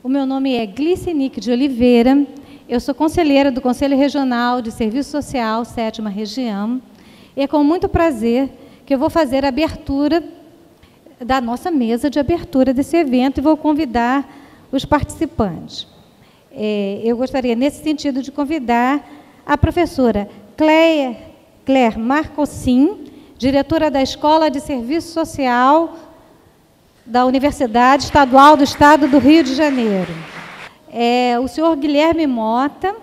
O meu nome é Glicenique de Oliveira, eu sou conselheira do Conselho Regional de Serviço Social, 7ª Região, e é com muito prazer que eu vou fazer a abertura da nossa mesa de abertura desse evento e vou convidar os participantes. Eu gostaria, nesse sentido, de convidar a professora Claire Marcossin, diretora da Escola de Serviço Social da Universidade Estadual do Estado do Rio de Janeiro. O senhor Guilherme Mota,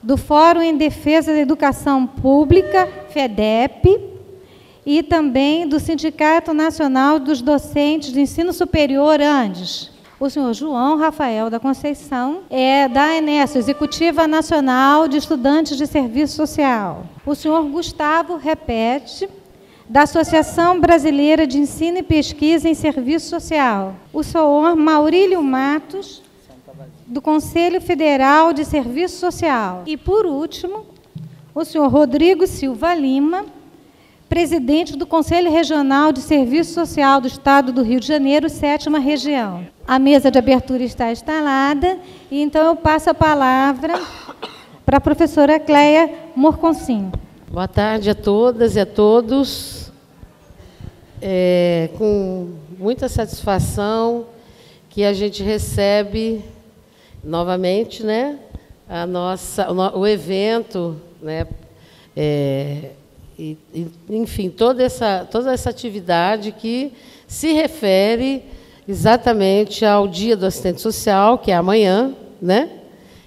do Fórum em Defesa da Educação Pública, FEDEP, e também do Sindicato Nacional dos Docentes de Ensino Superior, ANDES. O senhor João Rafael da Conceição, da ENESO, Executiva Nacional de Estudantes de Serviço Social. O senhor Gustavo Repete, da Associação Brasileira de Ensino e Pesquisa em Serviço Social. O senhor Maurílio Matos, do Conselho Federal de Serviço Social. E, por último, o senhor Rodrigo Silva Lima, presidente do Conselho Regional de Serviço Social do Estado do Rio de Janeiro, 7ª Região. A mesa de abertura está instalada, e então eu passo a palavra para a professora Claire Marcossin. Boa tarde a todas e a todos. Com muita satisfação que a gente recebe novamente, né, o evento, né, enfim, toda essa atividade que se refere exatamente ao Dia do Assistente Social, que é amanhã, né,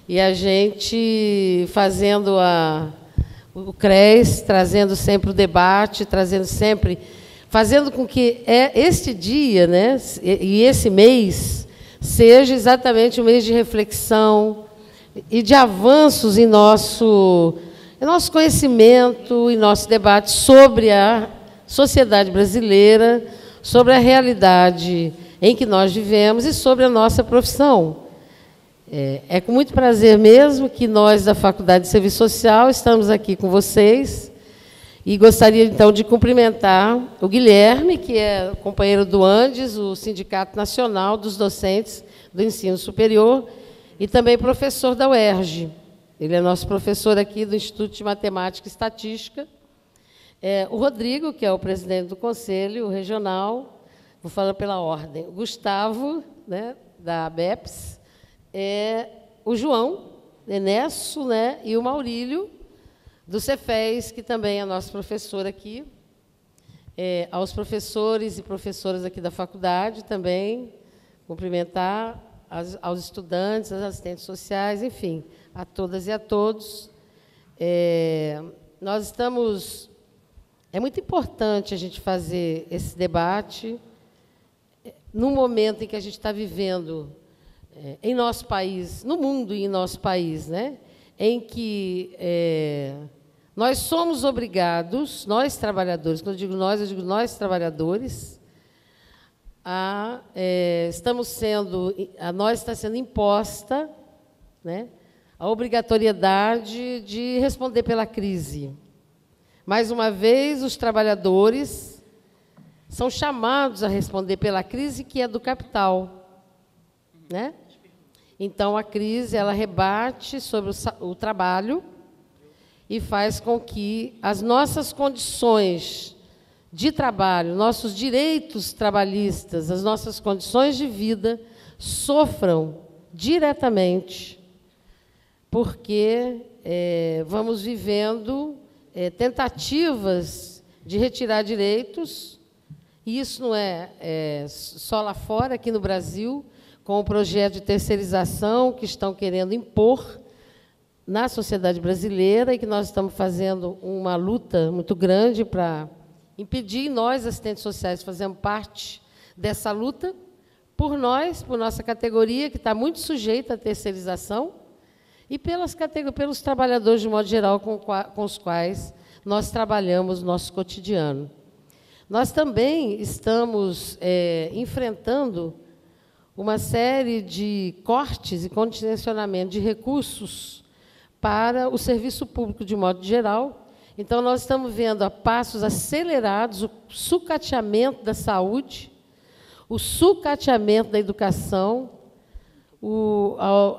e a gente fazendo o CRES, trazendo sempre o debate, fazendo com que este dia, né, e esse mês seja exatamente um mês de reflexão e de avanços em nosso conhecimento, em nosso debate sobre a sociedade brasileira, sobre a realidade em que nós vivemos e sobre a nossa profissão. É com muito prazer mesmo que nós, da Faculdade de Serviço Social, estamos aqui com vocês. E gostaria, então, de cumprimentar o Guilherme, que é companheiro do ANDES, o Sindicato Nacional dos Docentes do Ensino Superior, e também professor da UERJ. Ele é nosso professor aqui do Instituto de Matemática e Estatística. O Rodrigo, que é o presidente do Conselho Regional, vou falar pela ordem. O Gustavo, né, da ABEPS, o João, Enesso, né, e o Maurílio, do Cefes, que também é nosso professor aqui, aos professores e professoras aqui da faculdade também, cumprimentar aos estudantes, aos assistentes sociais, enfim, a todas e a todos. Nós estamos... É muito importante a gente fazer esse debate num momento em que a gente está vivendo em nosso país, no mundo e em nosso país, né? Em que nós somos obrigados, nós trabalhadores, quando eu digo nós trabalhadores, nós está sendo imposta, né, a obrigatoriedade de responder pela crise. Mais uma vez, os trabalhadores são chamados a responder pela crise que é do capital, né? Então, a crise ela rebate sobre o trabalho e faz com que as nossas condições de trabalho, nossos direitos trabalhistas, as nossas condições de vida sofram diretamente, porque vamos vivendo tentativas de retirar direitos, e isso não é só lá fora, aqui no Brasil, com o projeto de terceirização que estão querendo impor na sociedade brasileira e que nós estamos fazendo uma luta muito grande para impedir. Nós, assistentes sociais, fazemos parte dessa luta por nossa categoria, que está muito sujeita à terceirização, e pelos trabalhadores, de modo geral, com os quais nós trabalhamos no nosso cotidiano. Nós também estamos enfrentando uma série de cortes e condicionamento de recursos para o serviço público, de modo geral. Então, nós estamos vendo a passos acelerados o sucateamento da saúde, o sucateamento da educação,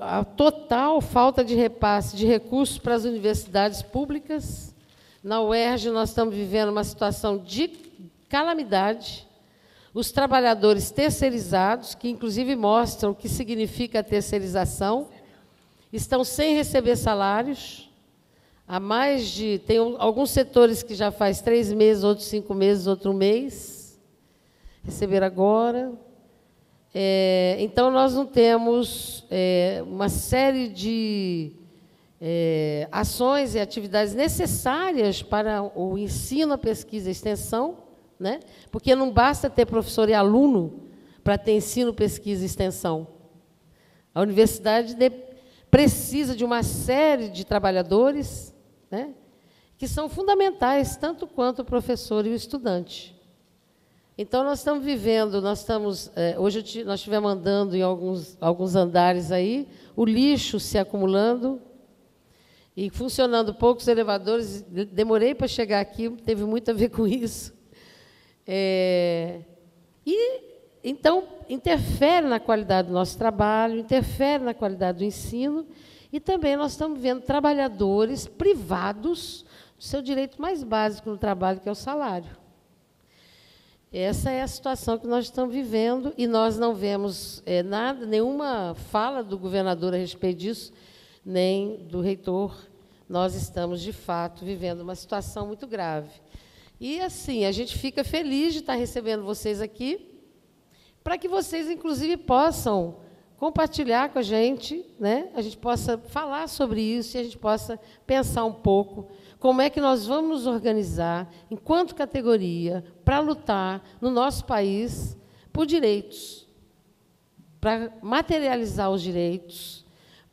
a total falta de repasse de recursos para as universidades públicas. Na UERJ, nós estamos vivendo uma situação de calamidade. Os trabalhadores terceirizados, que inclusive mostram o que significa a terceirização, estão sem receber salários. Tem alguns setores que já faz 3 meses, outros 5 meses, outro 1 mês. Receberam agora. Então, nós não temos uma série de ações e atividades necessárias para o ensino, a pesquisa e a extensão, né? Porque não basta ter professor e aluno para ter ensino, pesquisa e extensão. A universidade precisa de uma série de trabalhadores, né, que são fundamentais, tanto quanto o professor e o estudante. Então, nós estamos vivendo, hoje nós estivemos andando em alguns andares aí, o lixo se acumulando e funcionando poucos elevadores. Demorei para chegar aqui, teve muito a ver com isso. Então, interfere na qualidade do nosso trabalho, interfere na qualidade do ensino, e também nós estamos vendo trabalhadores privados do seu direito mais básico no trabalho, que é o salário. Essa é a situação que nós estamos vivendo, e nós não vemos nenhuma fala do governador a respeito disso, nem do reitor. Nós estamos, de fato, vivendo uma situação muito grave. E, assim, a gente fica feliz de estar recebendo vocês aqui, para que vocês, inclusive, possam compartilhar com a gente, né? A gente possa falar sobre isso e a gente possa pensar um pouco como é que nós vamos nos organizar, enquanto categoria, para lutar no nosso país por direitos, para materializar os direitos,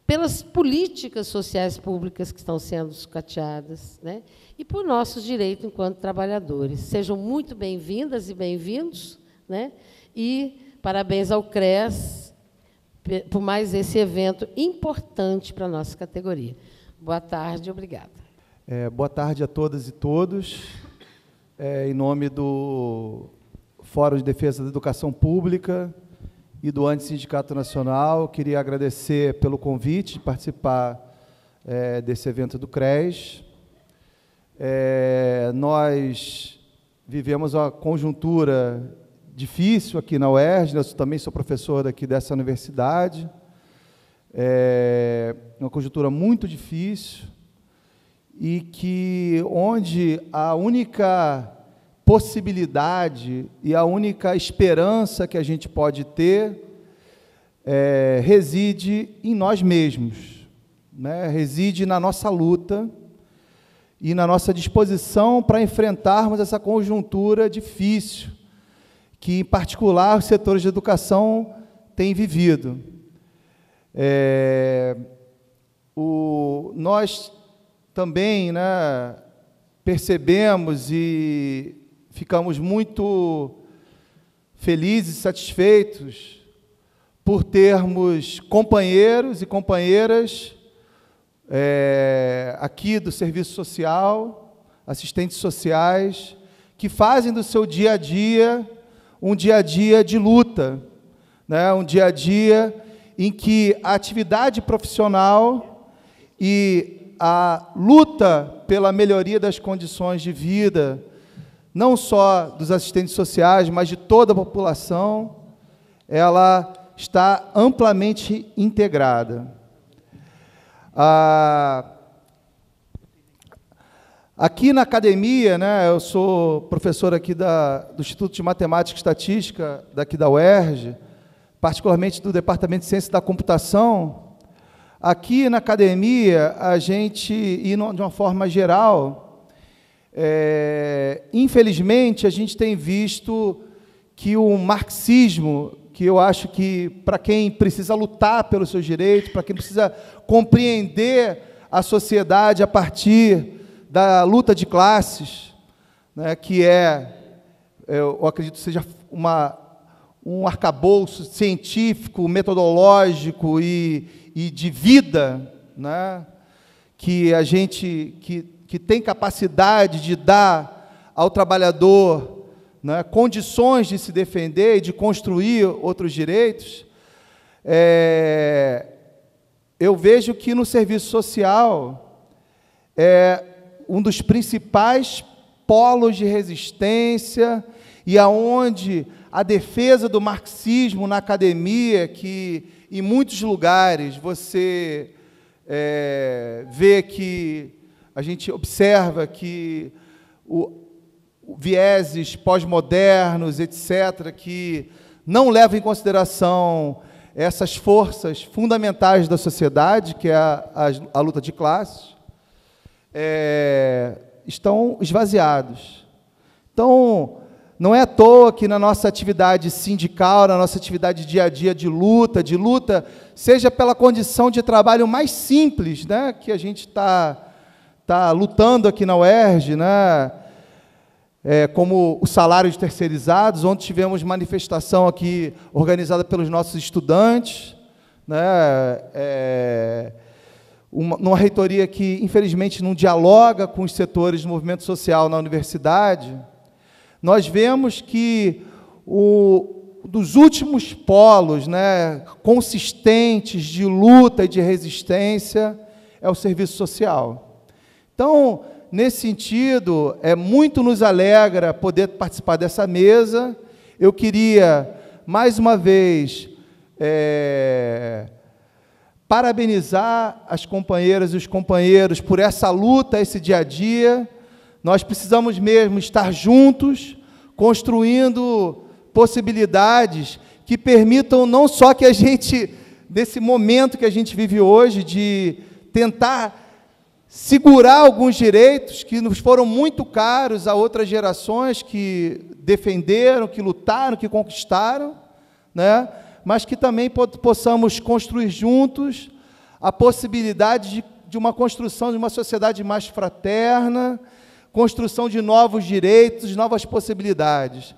pelas políticas sociais públicas que estão sendo sucateadas, né? E por nossos direitos enquanto trabalhadores. Sejam muito bem-vindas e bem-vindos, né? E parabéns ao CRES por mais esse evento importante para a nossa categoria. Boa tarde, obrigada. Boa tarde a todas e todos. Em nome do Fórum de Defesa da Educação Pública e do Antissindicato Nacional, queria agradecer pelo convite de participar desse evento do CRES. Nós vivemos uma conjuntura difícil aqui na UERJ, eu também sou professor daqui dessa universidade, uma conjuntura muito difícil, e onde a única possibilidade e a única esperança que a gente pode ter reside em nós mesmos, né? Reside na nossa luta e na nossa disposição para enfrentarmos essa conjuntura difícil que, em particular, os setores de educação têm vivido. Nós também, né, percebemos e ficamos muito felizes e satisfeitos por termos companheiros e companheiras aqui do serviço social, assistentes sociais, que fazem do seu dia a dia um dia a dia de luta, né? Um dia a dia em que a atividade profissional e a luta pela melhoria das condições de vida, não só dos assistentes sociais, mas de toda a população, ela está amplamente integrada. Aqui na academia, né, eu sou professor aqui do Instituto de Matemática e Estatística, daqui da UERJ, particularmente do Departamento de Ciência da Computação. Aqui na academia, a gente, e de uma forma geral, infelizmente, a gente tem visto que o marxismo, que eu acho que, para quem precisa lutar pelos seus direitos, para quem precisa compreender a sociedade a partir da luta de classes, né, que eu acredito que seja um arcabouço científico, metodológico e de vida, né, que a gente que tem capacidade de dar ao trabalhador, né, condições de se defender e de construir outros direitos, eu vejo que no serviço social é um dos principais polos de resistência e aonde a defesa do marxismo na academia, que em muitos lugares você vê que a gente observa que vieses pós-modernos, etc., que não levam em consideração essas forças fundamentais da sociedade, que é a luta de classes, estão esvaziados. Então, não é à toa que na nossa atividade sindical, na nossa atividade dia a dia de luta, seja pela condição de trabalho mais simples, né, que a gente está lutando aqui na UERJ, né, como o salário de terceirizados, onde tivemos manifestação aqui organizada pelos nossos estudantes, né, numa reitoria que, infelizmente, não dialoga com os setores do movimento social na universidade. Nós vemos que dos últimos polos, né, consistentes de luta e de resistência é o serviço social. Então, nesse sentido, muito nos alegra poder participar dessa mesa. Eu queria, mais uma vez, parabenizar as companheiras e os companheiros por essa luta, esse dia a dia. Nós precisamos mesmo estar juntos, construindo possibilidades que permitam não só que a gente, nesse momento que a gente vive hoje, de tentar segurar alguns direitos que nos foram muito caros a outras gerações que defenderam, que lutaram, que conquistaram, né? Mas que também possamos construir juntos a possibilidade de uma construção de uma sociedade mais fraterna, construção de novos direitos, novas possibilidades.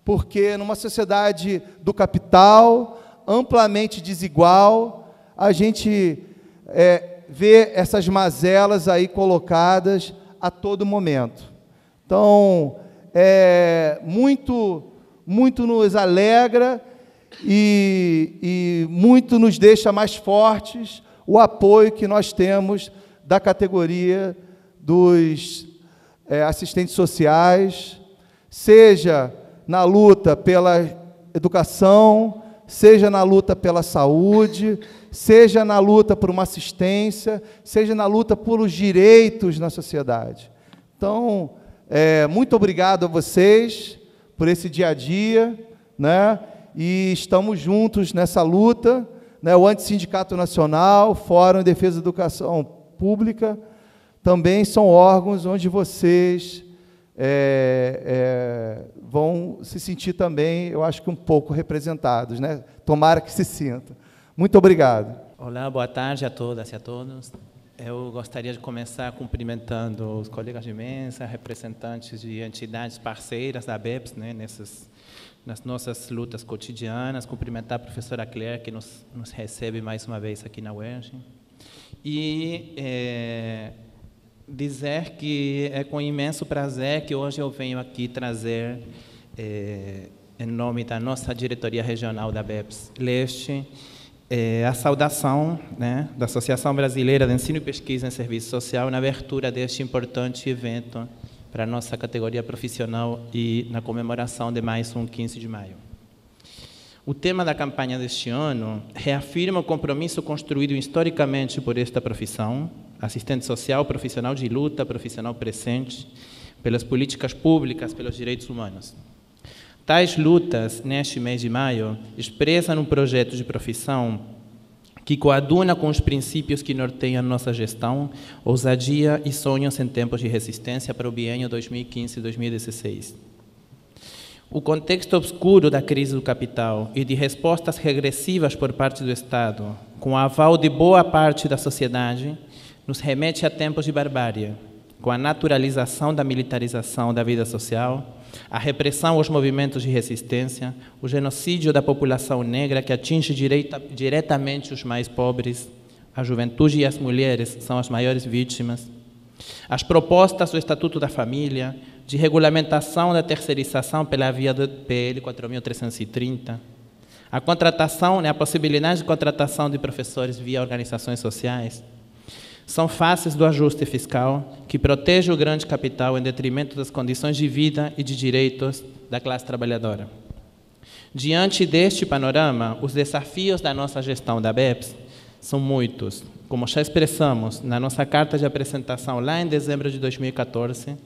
Porque numa sociedade do capital, amplamente desigual, a gente vê essas mazelas aí colocadas a todo momento. Então, muito nos alegra e muito nos deixa mais fortes o apoio que nós temos da categoria dos assistentes sociais, seja na luta pela educação, seja na luta pela saúde, seja na luta por uma assistência, seja na luta pelos direitos na sociedade. Então, muito obrigado a vocês por esse dia a dia, né? E estamos juntos nessa luta, né? O Antissindicato Nacional, o Fórum em Defesa da Educação Pública, também são órgãos onde vocês vão se sentir também, eu acho que um pouco representados, né? Tomara que se sintam. Muito obrigado. Olá, boa tarde a todas e a todos. Eu gostaria de começar cumprimentando os colegas de mesa, representantes de entidades parceiras da ABEPS, né, nas nossas lutas cotidianas, cumprimentar a professora Claire, que nos recebe mais uma vez aqui na UERJ, e dizer que é com imenso prazer que hoje eu venho aqui trazer, em nome da nossa diretoria regional da ABEPS Leste, a saudação, né, da Associação Brasileira de Ensino e Pesquisa em Serviço Social na abertura deste importante evento para a nossa categoria profissional e na comemoração de mais um 15 de maio. O tema da campanha deste ano reafirma o compromisso construído historicamente por esta profissão, assistente social, profissional de luta, profissional presente, pelas políticas públicas, pelos direitos humanos. Tais lutas, neste mês de maio, expressam um projeto de profissão que coaduna com os princípios que norteiam nossa gestão, ousadia e sonhos em tempos de resistência para o biênio 2015-2016. O contexto obscuro da crise do capital e de respostas regressivas por parte do Estado, com o aval de boa parte da sociedade, nos remete a tempos de barbárie, com a naturalização da militarização da vida social, a repressão aos movimentos de resistência, o genocídio da população negra que atinge diretamente os mais pobres, a juventude e as mulheres são as maiores vítimas, as propostas do Estatuto da Família, de regulamentação da terceirização pela via do PL 4.330, A contratação, né, a possibilidade de contratação de professores via organizações sociais são faces do ajuste fiscal que protege o grande capital em detrimento das condições de vida e de direitos da classe trabalhadora. Diante deste panorama, os desafios da nossa gestão da BEPS são muitos. Como já expressamos na nossa carta de apresentação lá em dezembro de 2014,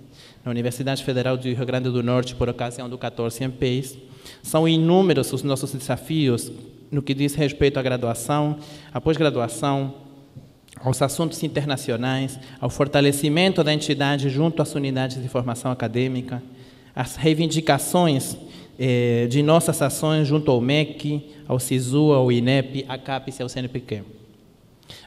na Universidade Federal do Rio Grande do Norte, por ocasião do 14 MPs, são inúmeros os nossos desafios no que diz respeito à graduação, à pós-graduação, aos assuntos internacionais, ao fortalecimento da entidade junto às unidades de formação acadêmica, às reivindicações de nossas ações junto ao MEC, ao SISU, ao INEP, à CAPES e ao CNPq.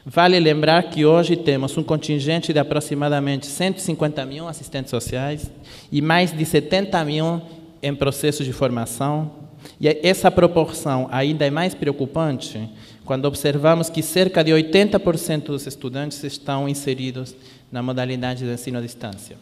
Vale lembrar que hoje temos um contingente de aproximadamente 150 mil assistentes sociais e mais de 70 mil em processos de formação. E essa proporção ainda é mais preocupante quando observamos que cerca de 80% dos estudantes estão inseridos na modalidade de ensino à distância.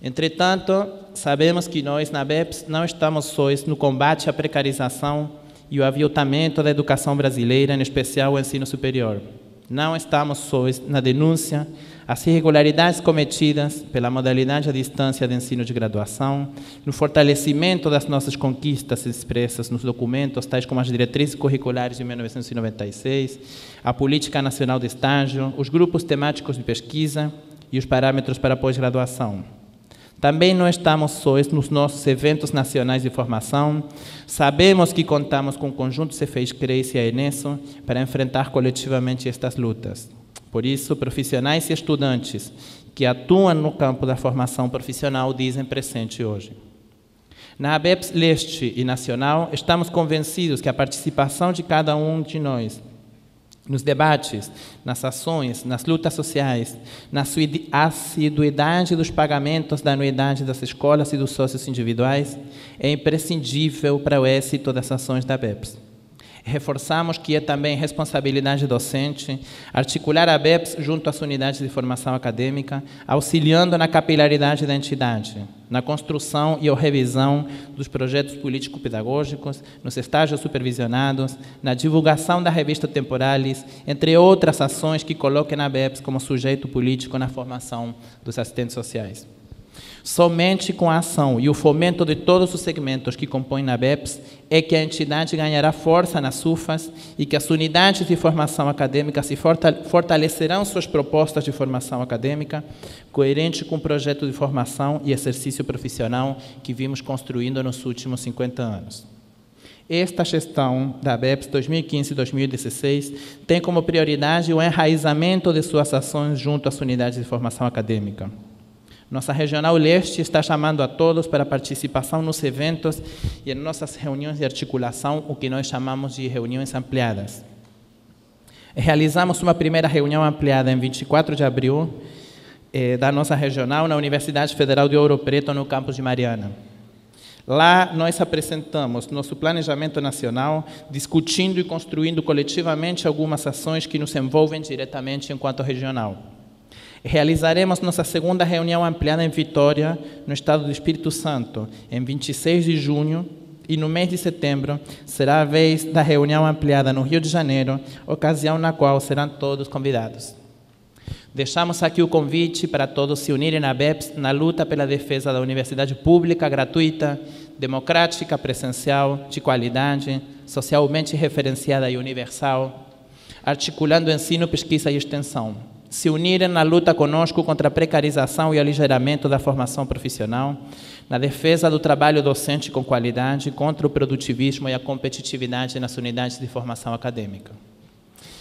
Entretanto, sabemos que nós, na BEPS, não estamos sós no combate à precarização e o aviltamento da educação brasileira, em especial o ensino superior. Não estamos sós na denúncia às irregularidades cometidas pela modalidade à distância de ensino de graduação, no fortalecimento das nossas conquistas expressas nos documentos, tais como as diretrizes curriculares de 1996, a Política Nacional de Estágio, os grupos temáticos de pesquisa e os parâmetros para a pós-graduação. Também não estamos sós nos nossos eventos nacionais de formação. Sabemos que contamos com o conjunto Cefez Cresce e a Eneso para enfrentar coletivamente estas lutas. Por isso, profissionais e estudantes que atuam no campo da formação profissional dizem presente hoje. Na ABEPS Leste e Nacional, estamos convencidos que a participação de cada um de nós nos debates, nas ações, nas lutas sociais, na assiduidade dos pagamentos da anuidade das escolas e dos sócios individuais, é imprescindível para o êxito das ações da BEPS. Reforçamos que é também responsabilidade docente articular a BEPS junto às unidades de formação acadêmica, auxiliando na capilaridade da entidade, na construção e ou revisão dos projetos político-pedagógicos, nos estágios supervisionados, na divulgação da revista Temporalis, entre outras ações que coloquem a BEPS como sujeito político na formação dos assistentes sociais. Somente com a ação e o fomento de todos os segmentos que compõem a BEPS é que a entidade ganhará força nas UFAs e que as unidades de formação acadêmica se fortalecerão suas propostas de formação acadêmica, coerente com o projeto de formação e exercício profissional que vimos construindo nos últimos 50 anos. Esta gestão da BEPS 2015-2016 tem como prioridade o enraizamento de suas ações junto às unidades de formação acadêmica. Nossa Regional Leste está chamando a todos para participação nos eventos e em nossas reuniões de articulação, o que nós chamamos de reuniões ampliadas. Realizamos uma primeira reunião ampliada em 24 de abril da nossa regional na Universidade Federal de Ouro Preto, no campus de Mariana. Lá nós apresentamos nosso planejamento nacional, discutindo e construindo coletivamente algumas ações que nos envolvem diretamente enquanto regional. Realizaremos nossa segunda reunião ampliada em Vitória, no estado do Espírito Santo, em 26 de junho, e no mês de setembro será a vez da reunião ampliada no Rio de Janeiro, ocasião na qual serão todos convidados. Deixamos aqui o convite para todos se unirem na BEPS na luta pela defesa da universidade pública, gratuita, democrática, presencial, de qualidade, socialmente referenciada e universal, articulando ensino, pesquisa e extensão. Se unirem na luta conosco contra a precarização e aligeramento da formação profissional, na defesa do trabalho docente com qualidade, contra o produtivismo e a competitividade nas unidades de formação acadêmica.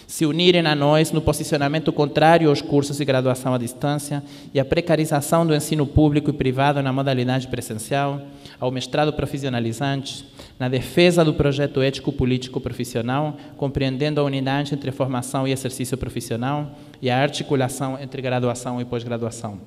Se unirem a nós no posicionamento contrário aos cursos de graduação à distância e à precarização do ensino público e privado na modalidade presencial, ao mestrado profissionalizante, na defesa do projeto ético-político profissional, compreendendo a unidade entre formação e exercício profissional e a articulação entre graduação e pós-graduação.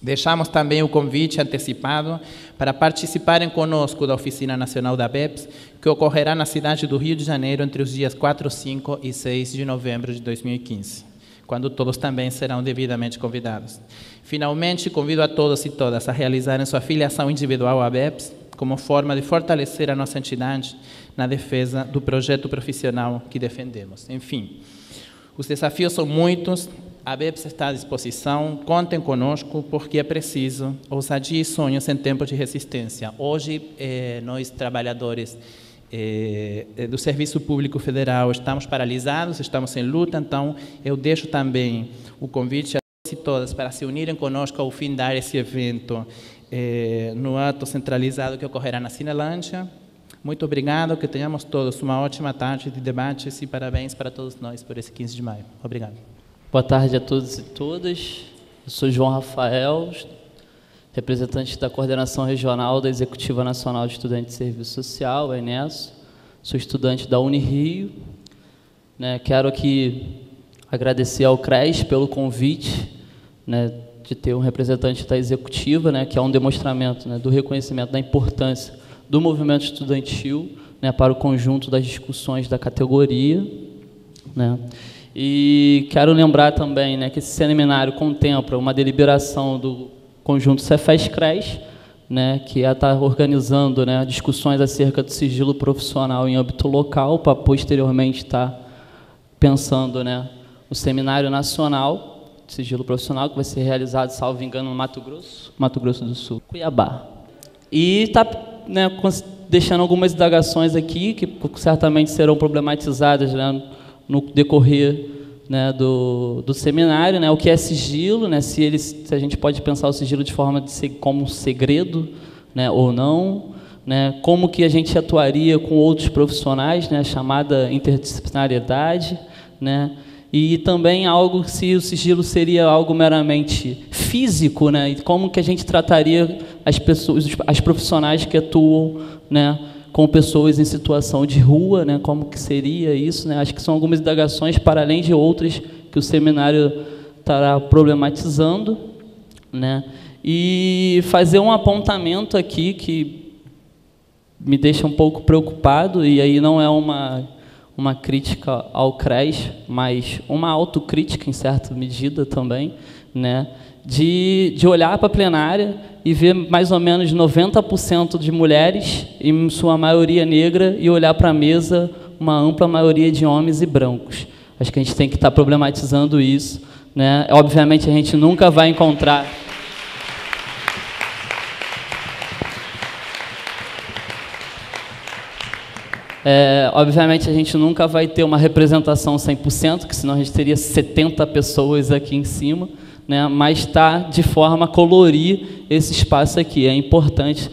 Deixamos também o convite antecipado para participarem conosco da Oficina Nacional da BEPS, que ocorrerá na cidade do Rio de Janeiro entre os dias 4, 5 e 6 de novembro de 2015, quando todos também serão devidamente convidados. Finalmente, convido a todos e todas a realizarem sua filiação individual à BEPS, como forma de fortalecer a nossa entidade na defesa do projeto profissional que defendemos. Enfim, os desafios são muitos, a BEPS está à disposição, contem conosco, porque é preciso ousadia e sonhos em tempos de resistência. Hoje, nós, trabalhadores do Serviço Público Federal, estamos paralisados, estamos em luta, então eu deixo também o convite a todos e todas para se unirem conosco ao findar esse evento no ato centralizado que ocorrerá na Cinelândia. Muito obrigado, que tenhamos todos uma ótima tarde de debates e parabéns para todos nós por esse 15 de maio. Obrigado. Boa tarde a todos e todas. Eu sou João Rafael, representante da Coordenação Regional da Executiva Nacional de Estudantes de Serviço Social, a ENESO. Sou estudante da Unirio. Quero aqui agradecer ao CRES pelo convite, de ter um representante da Executiva, que é um demonstramento do reconhecimento da importância do movimento estudantil para o conjunto das discussões da categoria. E quero lembrar também que esse seminário contempla uma deliberação do conjunto Cefes-CRES, que está organizando discussões acerca do sigilo profissional em âmbito local, para posteriormente estar pensando o seminário nacional de sigilo profissional, que vai ser realizado, salvo engano, no Mato Grosso do Sul, Cuiabá. E está deixando algumas indagações aqui, que certamente serão problematizadas no decorrer do seminário, o que é sigilo, se a gente pode pensar o sigilo de forma como um segredo, ou não, como que a gente atuaria com outros profissionais, a chamada interdisciplinariedade, e também algo se o sigilo seria algo meramente físico, e como que a gente trataria as profissionais que atuam, com pessoas em situação de rua, como que seria isso, Acho que são algumas indagações, para além de outras, que o seminário estará problematizando, E fazer um apontamento aqui que me deixa um pouco preocupado, e aí não é uma crítica ao CRES, mas uma autocrítica, em certa medida também, de olhar para a plenária e ver mais ou menos 90% de mulheres, em sua maioria negra, e olhar para a mesa uma ampla maioria de homens e brancos. Acho que a gente tem que estar problematizando isso, Obviamente, a gente nunca vai encontrar... obviamente, a gente nunca vai ter uma representação 100%, que senão a gente teria 70 pessoas aqui em cima, mas está de forma a colorir esse espaço aqui. É importante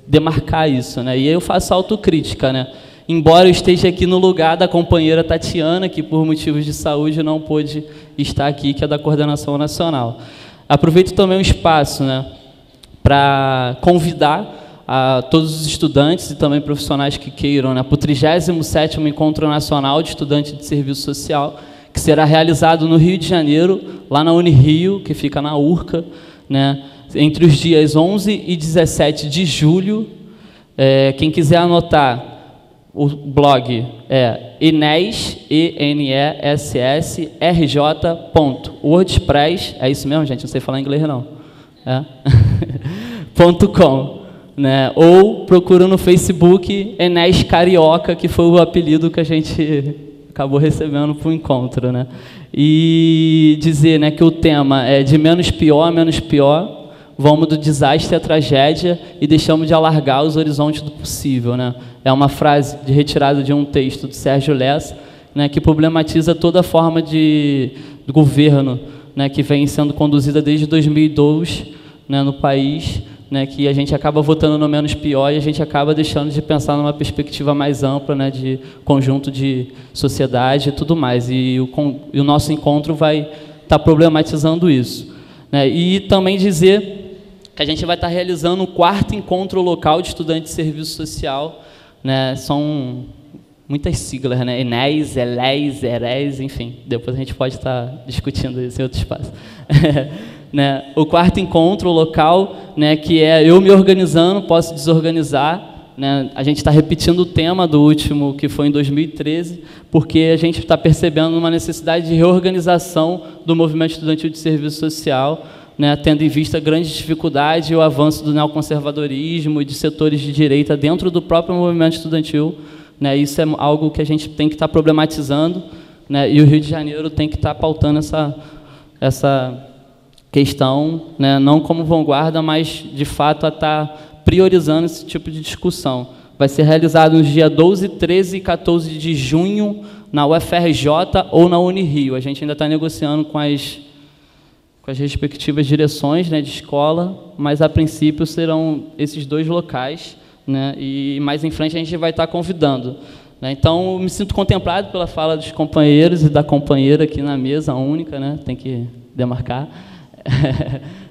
demarcar isso. E aí eu faço autocrítica. Embora eu esteja aqui no lugar da companheira Tatiana, que por motivos de saúde não pôde estar aqui, que é da Coordenação Nacional. Aproveito também o espaço para convidar a todos os estudantes e também profissionais que queiram, para o 37º Encontro Nacional de Estudantes de Serviço Social, que será realizado no Rio de Janeiro, lá na Unirio, que fica na Urca, entre os dias 11 e 17 de julho. Quem quiser anotar, o blog é enessrj.wordpress, é isso mesmo, gente? Não sei falar inglês, não. .com. Ou procura no Facebook Enes Carioca, que foi o apelido que a gente acabou recebendo para o encontro. E dizer que o tema é de menos pior a menos pior, vamos do desastre à tragédia e deixamos de alargar os horizontes do possível. É uma frase retirada de um texto do Sérgio Lessa, que problematiza toda a forma de governo que vem sendo conduzida desde 2002 no país, que a gente acaba votando no menos pior e a gente acaba deixando de pensar numa perspectiva mais ampla, de conjunto de sociedade e tudo mais. E o nosso encontro vai estar problematizando isso. E também dizer que a gente vai estar realizando o 4º Encontro Local de Estudantes de Serviço Social. São muitas siglas, ENES, ELES, ERES, enfim. Depois a gente pode estar discutindo isso em outro espaço. O 4º encontro local, que é eu me organizando, posso desorganizar. A gente está repetindo o tema do último, que foi em 2013, porque a gente está percebendo uma necessidade de reorganização do movimento estudantil de serviço social, né, tendo em vista a grande dificuldade e o avanço do neoconservadorismo e de setores de direita dentro do próprio movimento estudantil, né? Isso é algo que a gente tem que estar problematizando, né, e o Rio de Janeiro tem que estar pautando essa questão, né, não como vanguarda, mas, de fato, a estar priorizando esse tipo de discussão. Vai ser realizado nos dias 12, 13 e 14 de junho, na UFRJ ou na Unirio. A gente ainda está negociando com as respectivas direções, né, de escola, mas, a princípio, serão esses 2 locais, né, e mais em frente a gente vai estar convidando, né. Então, eu me sinto contemplado pela fala dos companheiros e da companheira aqui na mesa única, né, tem que demarcar,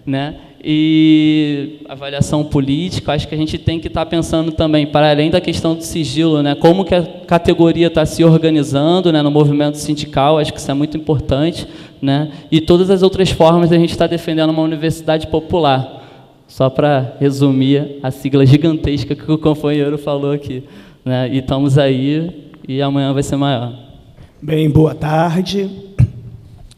né, e avaliação política, acho que a gente tem que estar pensando também, para além da questão do sigilo, né, como que a categoria está se organizando, né, no movimento sindical, acho que isso é muito importante, né, e todas as outras formas de a gente estar defendendo uma universidade popular. Só para resumir a sigla gigantesca que o companheiro falou aqui, né, e estamos aí, e amanhã vai ser maior. Bem, boa tarde.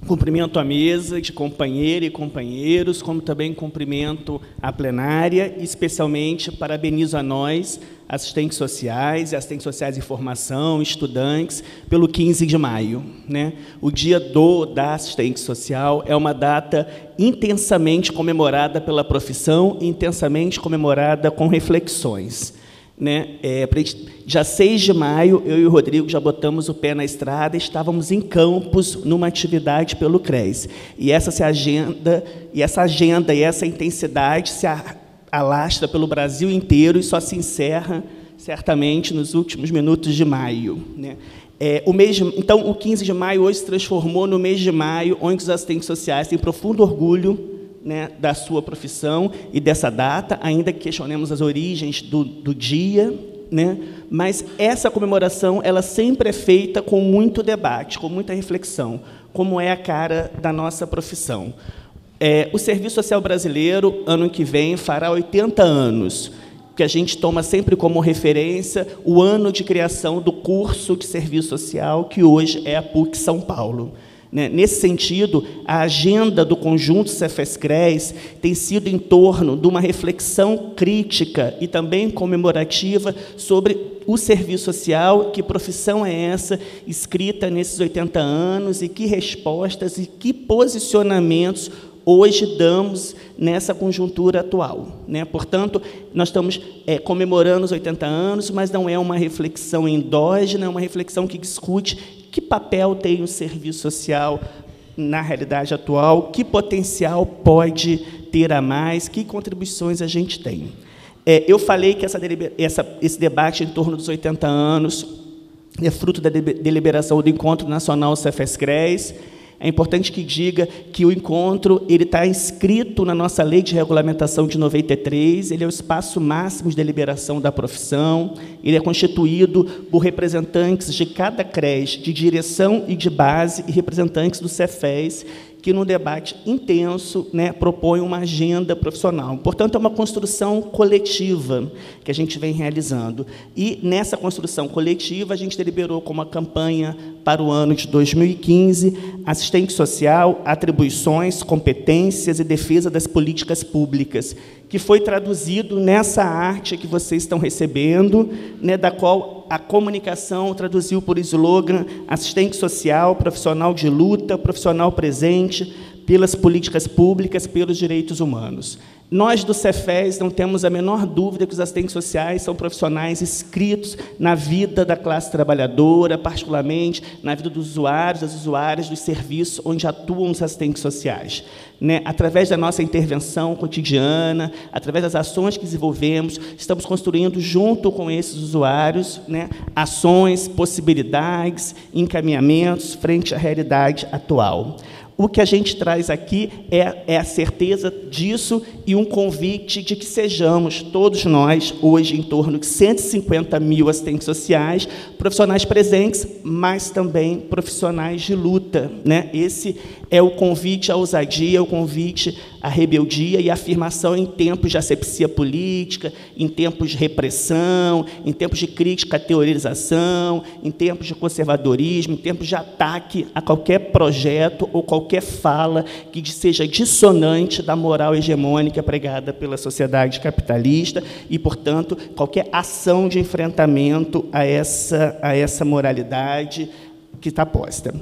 Cumprimento a mesa de companheiras e companheiros, como também cumprimento a plenária, e especialmente parabenizo a nós, assistentes sociais de formação, estudantes, pelo 15 de maio. Né? O Dia da Assistente Social é uma data intensamente comemorada pela profissão e intensamente comemorada com reflexões. Né? Dia 6 de maio, eu e o Rodrigo já botamos o pé na estrada, estávamos em Campos, numa atividade pelo CRES. E essa agenda e essa intensidade se alastra pelo Brasil inteiro e só se encerra, certamente, nos últimos minutos de maio. Né? Então, o 15 de maio hoje se transformou no mês de maio, onde os assistentes sociais têm profundo orgulho, né, da sua profissão e dessa data, ainda que questionemos as origens do dia, né, mas essa comemoração ela sempre é feita com muito debate, com muita reflexão, como é a cara da nossa profissão. O Serviço Social Brasileiro, ano que vem, fará 80 anos, que a gente toma sempre como referência o ano de criação do curso de Serviço Social, que hoje é a PUC São Paulo. Nesse sentido, a agenda do conjunto Cefes-CRES tem sido em torno de uma reflexão crítica e também comemorativa sobre o serviço social, que profissão é essa escrita nesses 80 anos e que respostas e que posicionamentos hoje damos nessa conjuntura atual. Portanto, nós estamos comemorando os 80 anos, mas não é uma reflexão endógena, é uma reflexão que discute que papel tem o serviço social na realidade atual, que potencial pode ter a mais, que contribuições a gente tem. Eu falei que esse debate em torno dos 80 anos é fruto da deliberação do Encontro Nacional Cefes-CRES. É importante que diga que o encontro está inscrito na nossa Lei de Regulamentação de 93, ele é o espaço máximo de deliberação da profissão, ele é constituído por representantes de cada CRES, de direção e de base, e representantes do Cefes, que, num debate intenso, propõe uma agenda profissional. Portanto, é uma construção coletiva que a gente vem realizando. E, nessa construção coletiva, a gente deliberou como uma campanha para o ano de 2015, assistente social, atribuições, competências e defesa das políticas públicas, que foi traduzido nessa arte que vocês estão recebendo, da qual a comunicação traduziu por slogan assistente social, profissional de luta, profissional presente pelas políticas públicas, pelos direitos humanos. Nós, do Cefes, não temos a menor dúvida que os assistentes sociais são profissionais inscritos na vida da classe trabalhadora, particularmente na vida dos usuários, das usuárias dos serviços onde atuam os assistentes sociais. Através da nossa intervenção cotidiana, através das ações que desenvolvemos, estamos construindo, junto com esses usuários, ações, possibilidades, encaminhamentos frente à realidade atual. O que a gente traz aqui é a certeza disso e um convite de que sejamos, todos nós, hoje, em torno de 150 mil assistentes sociais, profissionais presentes, mas também profissionais de luta. Esse é o convite à ousadia, o convite a rebeldia e a afirmação em tempos de asepsia política, em tempos de repressão, em tempos de crítica à teorização, em tempos de conservadorismo, em tempos de ataque a qualquer projeto ou qualquer fala que seja dissonante da moral hegemônica pregada pela sociedade capitalista e, portanto, qualquer ação de enfrentamento a essa moralidade que está posta.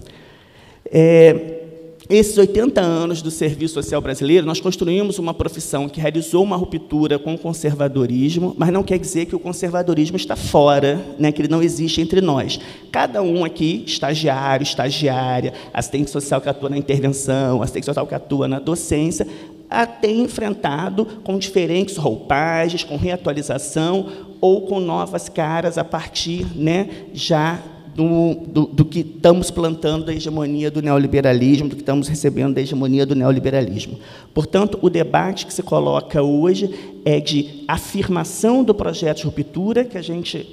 Esses 80 anos do serviço social brasileiro, nós construímos uma profissão que realizou uma ruptura com o conservadorismo, mas não quer dizer que o conservadorismo está fora, né, que ele não existe entre nós. Cada um aqui, estagiário, estagiária, assistente social que atua na intervenção, assistente social que atua na docência, a tem enfrentado com diferentes roupagens, com reatualização ou com novas caras a partir, né, já do que estamos plantando da hegemonia do neoliberalismo, do que estamos recebendo da hegemonia do neoliberalismo. Portanto, o debate que se coloca hoje é de afirmação do projeto de ruptura, que a gente,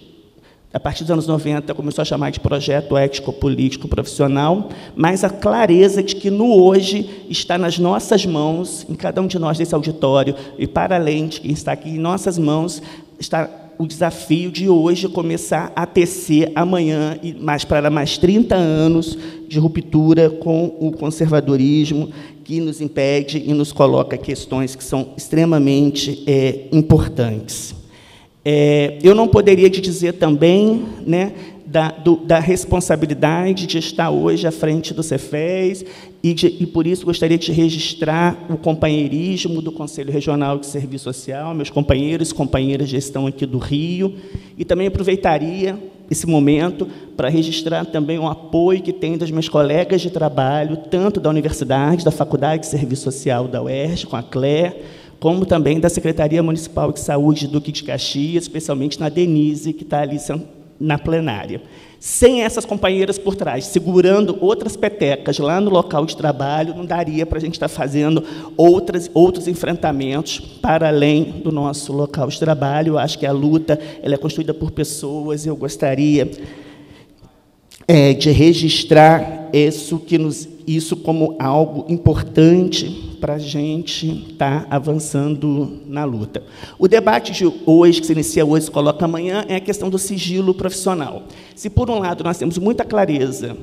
a partir dos anos 90, começou a chamar de projeto ético-político profissional, mas a clareza de que no hoje está nas nossas mãos, em cada um de nós desse auditório, e para além de quem está aqui, em nossas mãos, está o desafio de hoje começar a tecer amanhã, e para mais 30 anos de ruptura com o conservadorismo, que nos impede e nos coloca questões que são extremamente importantes. Eu não poderia te dizer também, né, da responsabilidade de estar hoje à frente do Cefes e, por isso, gostaria de registrar o companheirismo do Conselho Regional de Serviço Social, meus companheiros e companheiras de gestão aqui do Rio, e também aproveitaria esse momento para registrar também o apoio que tem dos meus colegas de trabalho, tanto da Universidade, da Faculdade de Serviço Social da UERJ, com a Claire, como também da Secretaria Municipal de Saúde de Duque de Caxias, especialmente na Denise, que está ali na plenária. Sem essas companheiras por trás, segurando outras petecas lá no local de trabalho, não daria para a gente estar fazendo outros enfrentamentos para além do nosso local de trabalho. Eu acho que a luta ela é construída por pessoas, e eu gostaria de registrar isso como algo importante para a gente estar avançando na luta. O debate de hoje, que se inicia hoje, se coloca amanhã, é a questão do sigilo profissional. Se, por um lado, nós temos muita clareza,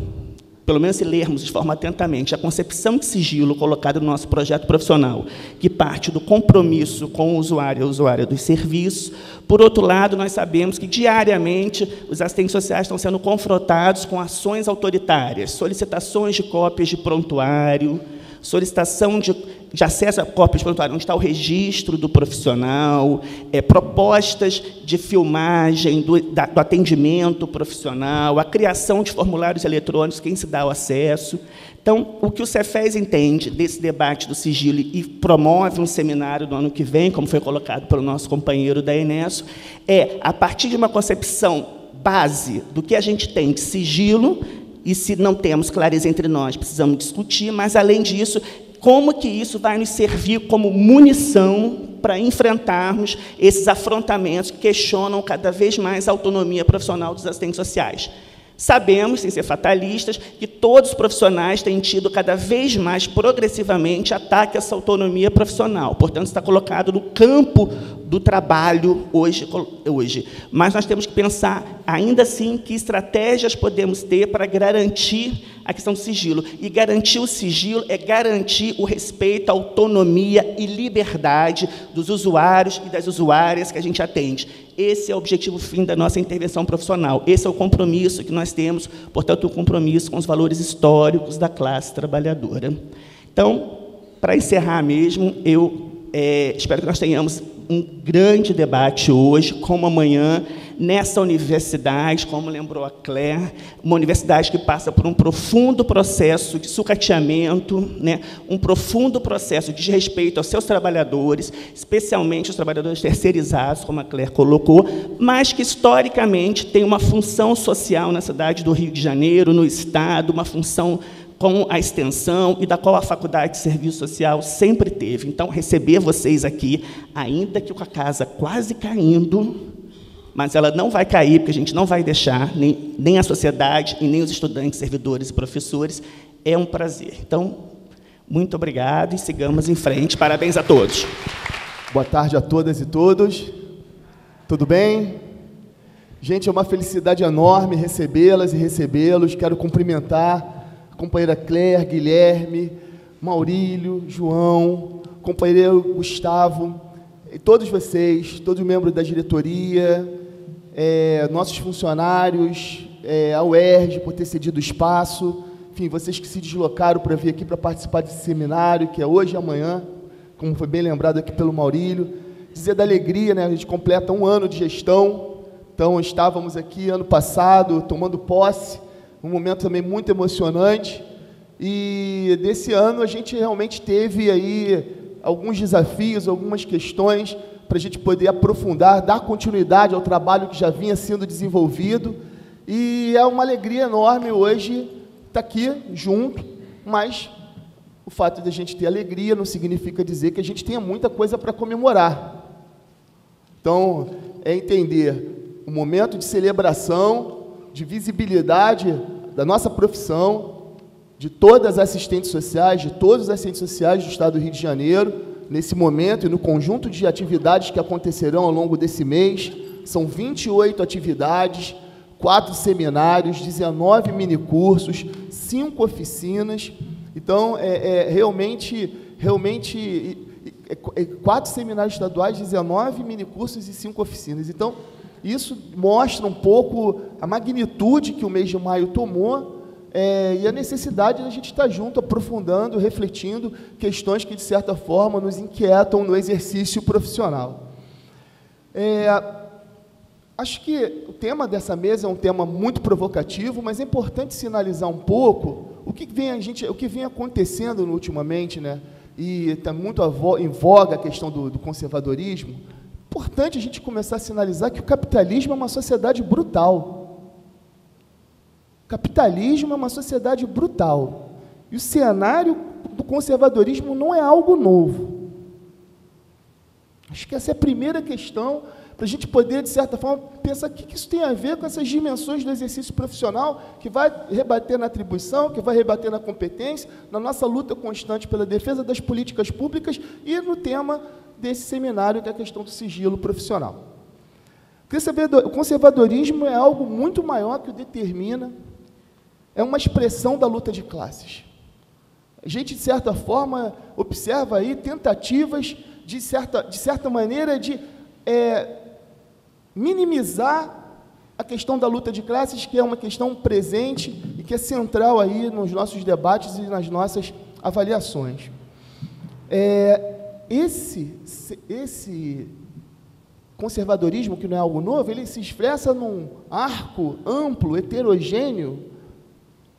pelo menos se lermos de forma atentamente, a concepção de sigilo colocada no nosso projeto profissional, que parte do compromisso com o usuário e a usuária dos serviços, por outro lado, nós sabemos que, diariamente, os assistentes sociais estão sendo confrontados com ações autoritárias, solicitações de cópias de prontuário, solicitação de acesso a cópias de prontuário, onde está o registro do profissional, propostas de filmagem do atendimento profissional, a criação de formulários eletrônicos, quem se dá o acesso. Então, o que o Cefes entende desse debate do sigilo e promove um seminário no ano que vem, como foi colocado pelo nosso companheiro da Enesso, a partir de uma concepção base do que a gente tem de sigilo, e se não temos clareza entre nós, precisamos discutir, mas, além disso, como que isso vai nos servir como munição para enfrentarmos esses afrontamentos que questionam cada vez mais a autonomia profissional dos assistentes sociais. Sabemos, sem ser fatalistas, que todos os profissionais têm tido cada vez mais, progressivamente, ataque a essa autonomia profissional. Portanto, está colocado no campo do trabalho hoje. Mas nós temos que pensar, ainda assim, que estratégias podemos ter para garantir a questão do sigilo. E garantir o sigilo é garantir o respeito à autonomia e liberdade dos usuários e das usuárias que a gente atende. Esse é o objetivo fim da nossa intervenção profissional. Esse é o compromisso que nós temos, portanto, o compromisso com os valores históricos da classe trabalhadora. Então, para encerrar mesmo, eu espero que nós tenhamos um grande debate hoje, como amanhã, nessa universidade, como lembrou a Claire, uma universidade que passa por um profundo processo de sucateamento, né, um profundo processo de desrespeito aos seus trabalhadores, especialmente os trabalhadores terceirizados, como a Claire colocou, mas que, historicamente, tem uma função social na cidade do Rio de Janeiro, no Estado, uma função com a extensão e da qual a Faculdade de Serviço Social sempre teve. Então, receber vocês aqui, ainda que com a casa quase caindo, mas ela não vai cair, porque a gente não vai deixar, nem a sociedade e nem os estudantes, servidores e professores, é um prazer. Então, Muito obrigado e sigamos em frente. Parabéns a todos. Boa tarde a todas e todos. Tudo bem? Gente, é uma felicidade enorme recebê-las e recebê-los. Quero cumprimentar a companheira Claire, Guilherme, Maurílio, João, companheiro Gustavo, e todos vocês, todos os membros da diretoria, nossos funcionários, a UERJ por ter cedido o espaço, enfim, vocês que se deslocaram para vir aqui para participar desse seminário, que é hoje e amanhã, como foi bem lembrado aqui pelo Maurílio. Dizer da alegria, né? A gente completa 1 ano de gestão, então estávamos aqui ano passado tomando posse, um momento também muito emocionante, e desse ano a gente realmente teve aí alguns desafios, algumas questões para a gente poder aprofundar, dar continuidade ao trabalho que já vinha sendo desenvolvido, e é uma alegria enorme hoje estar aqui junto, mas o fato de a gente ter alegria não significa dizer que a gente tenha muita coisa para comemorar. Então, é entender o momento de celebração, de visibilidade da nossa profissão, de todas as assistentes sociais, de todos os assistentes sociais do Estado do Rio de Janeiro, nesse momento e no conjunto de atividades que acontecerão ao longo desse mês. São 28 atividades, 4 seminários, 19 minicursos, 5 oficinas. Então, realmente 4 seminários estaduais, 19 minicursos e 5 oficinas. Então, isso mostra um pouco a magnitude que o mês de maio tomou e a necessidade de a gente estar junto, aprofundando, refletindo questões que, de certa forma, nos inquietam no exercício profissional. Acho que o tema dessa mesa é um tema muito provocativo, mas é importante sinalizar um pouco o que vem acontecendo ultimamente, né? E está muito em voga a questão do conservadorismo. Importante a gente começar a sinalizar que o capitalismo é uma sociedade brutal. O capitalismo é uma sociedade brutal. E o cenário do conservadorismo não é algo novo. Acho que essa é a primeira questão para a gente poder, de certa forma, pensar o que isso tem a ver com essas dimensões do exercício profissional, que vai rebater na atribuição, que vai rebater na competência, na nossa luta constante pela defesa das políticas públicas e no tema desse seminário, que é a questão do sigilo profissional. O conservadorismo é algo muito maior que o determina, é uma expressão da luta de classes. A gente, de certa forma, observa aí tentativas, de certa maneira, de minimizar a questão da luta de classes, que é uma questão presente e que é central aí nos nossos debates e nas nossas avaliações. Esse conservadorismo, que não é algo novo, ele se expressa num arco amplo, heterogêneo,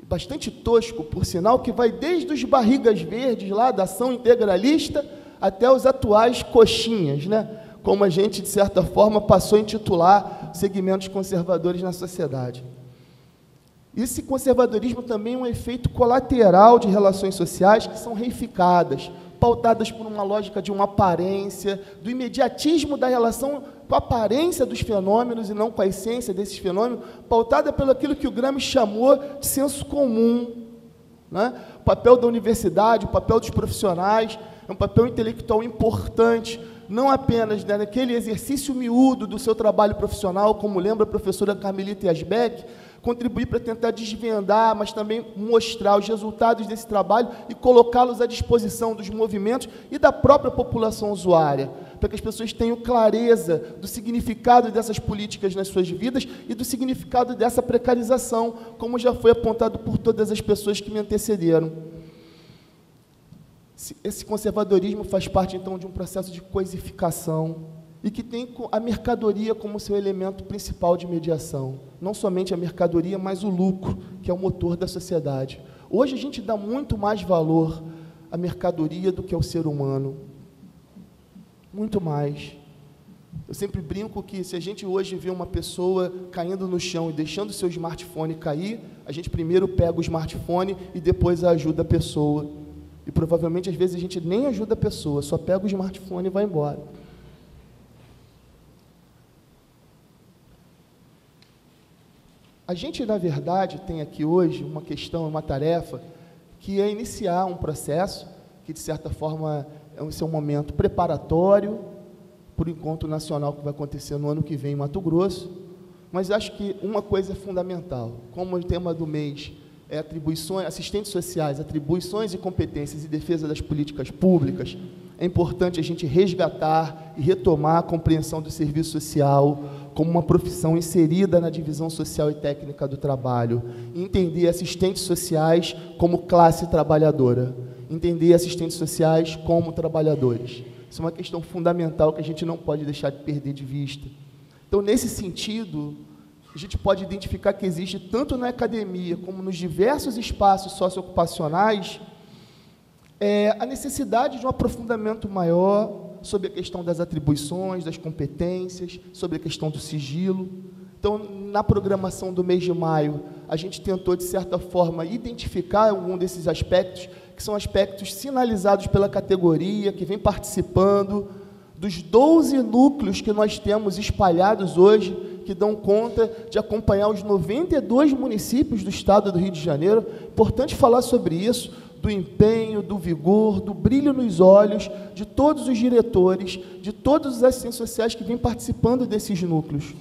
bastante tosco, por sinal, que vai desde os barrigas verdes lá da ação integralista até os atuais coxinhas, né? Como a gente, de certa forma, passou a intitular segmentos conservadores na sociedade. Esse conservadorismo também é um efeito colateral de relações sociais que são reificadas, pautadas por uma lógica de uma aparência, do imediatismo da relação com a aparência dos fenômenos e não com a essência desses fenômenos, pautada pelo aquilo que o Gramsci chamou de senso comum, né? O papel da universidade, o papel dos profissionais, é um papel intelectual importante, não apenas naquele exercício miúdo do seu trabalho profissional, como lembra a professora Carmelita Yasbeck, contribuir para tentar desvendar, mas também mostrar os resultados desse trabalho e colocá-los à disposição dos movimentos e da própria população usuária, para que as pessoas tenham clareza do significado dessas políticas nas suas vidas e do significado dessa precarização, como já foi apontado por todas as pessoas que me antecederam. Esse conservadorismo faz parte, então, de um processo de coisificação e que tem a mercadoria como seu elemento principal de mediação. Não somente a mercadoria, mas o lucro, que é o motor da sociedade. Hoje a gente dá muito mais valor à mercadoria do que ao ser humano. Muito mais. Eu sempre brinco que se a gente hoje vê uma pessoa caindo no chão e deixando o seu smartphone cair, a gente primeiro pega o smartphone e depois ajuda a pessoa. E provavelmente, às vezes, a gente nem ajuda a pessoa, só pega o smartphone e vai embora. A gente, na verdade, tem aqui hoje uma questão, uma tarefa, que é iniciar um processo que, de certa forma, esse é um momento preparatório para o encontro nacional que vai acontecer no ano que vem em Mato Grosso, mas acho que uma coisa é fundamental, como o tema do mês é atribuições, assistentes sociais, atribuições e competências e defesa das políticas públicas, é importante a gente resgatar e retomar a compreensão do serviço social como uma profissão inserida na divisão social e técnica do trabalho, entender assistentes sociais como classe trabalhadora, entender assistentes sociais como trabalhadores. Isso é uma questão fundamental que a gente não pode deixar de perder de vista. Então, nesse sentido, a gente pode identificar que existe, tanto na academia como nos diversos espaços socioocupacionais, a necessidade de um aprofundamento maior sobre a questão das atribuições, das competências, sobre a questão do sigilo. Então, na programação do mês de maio, a gente tentou, de certa forma, identificar algum desses aspectos, que são aspectos sinalizados pela categoria, que vem participando dos 12 núcleos que nós temos espalhados hoje, que dão conta de acompanhar os 92 municípios do estado do Rio de Janeiro. Importante falar sobre isso, do empenho, do vigor, do brilho nos olhos de todos os diretores, de todos os assistentes sociais que vêm participando desses núcleos.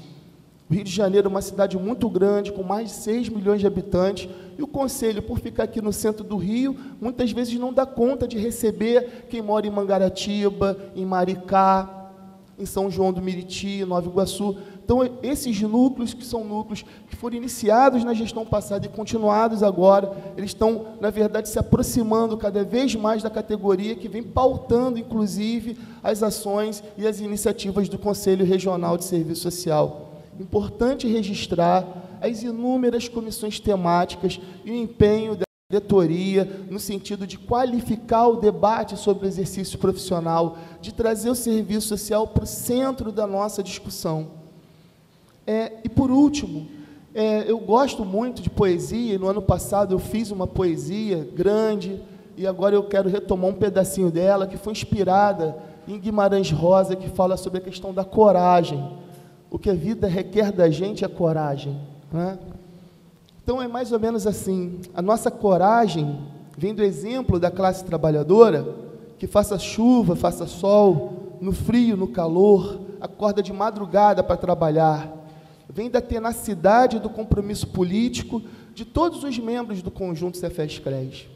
O Rio de Janeiro é uma cidade muito grande, com mais de 6 milhões de habitantes, e o Conselho, por ficar aqui no centro do Rio, muitas vezes não dá conta de receber quem mora em Mangaratiba, em Maricá, em São João do Meriti, Nova Iguaçu. Então, esses núcleos, que são núcleos que foram iniciados na gestão passada e continuados agora, eles estão, na verdade, se aproximando cada vez mais da categoria, que vem pautando, inclusive, as ações e as iniciativas do Conselho Regional de Serviço Social. Importante registrar as inúmeras comissões temáticas e o empenho da diretoria no sentido de qualificar o debate sobre o exercício profissional, de trazer o serviço social para o centro da nossa discussão. E, por último, eu gosto muito de poesia, e no ano passado eu fiz uma poesia grande, e agora eu quero retomar um pedacinho dela, que foi inspirada em Guimarães Rosa, que fala sobre a questão da coragem. O que a vida requer da gente é coragem, né? Então, é mais ou menos assim, a nossa coragem vem do exemplo da classe trabalhadora, que faça chuva, faça sol, no frio, no calor, acorda de madrugada para trabalhar, vem da tenacidade do compromisso político de todos os membros do conjunto Cefes-CRES.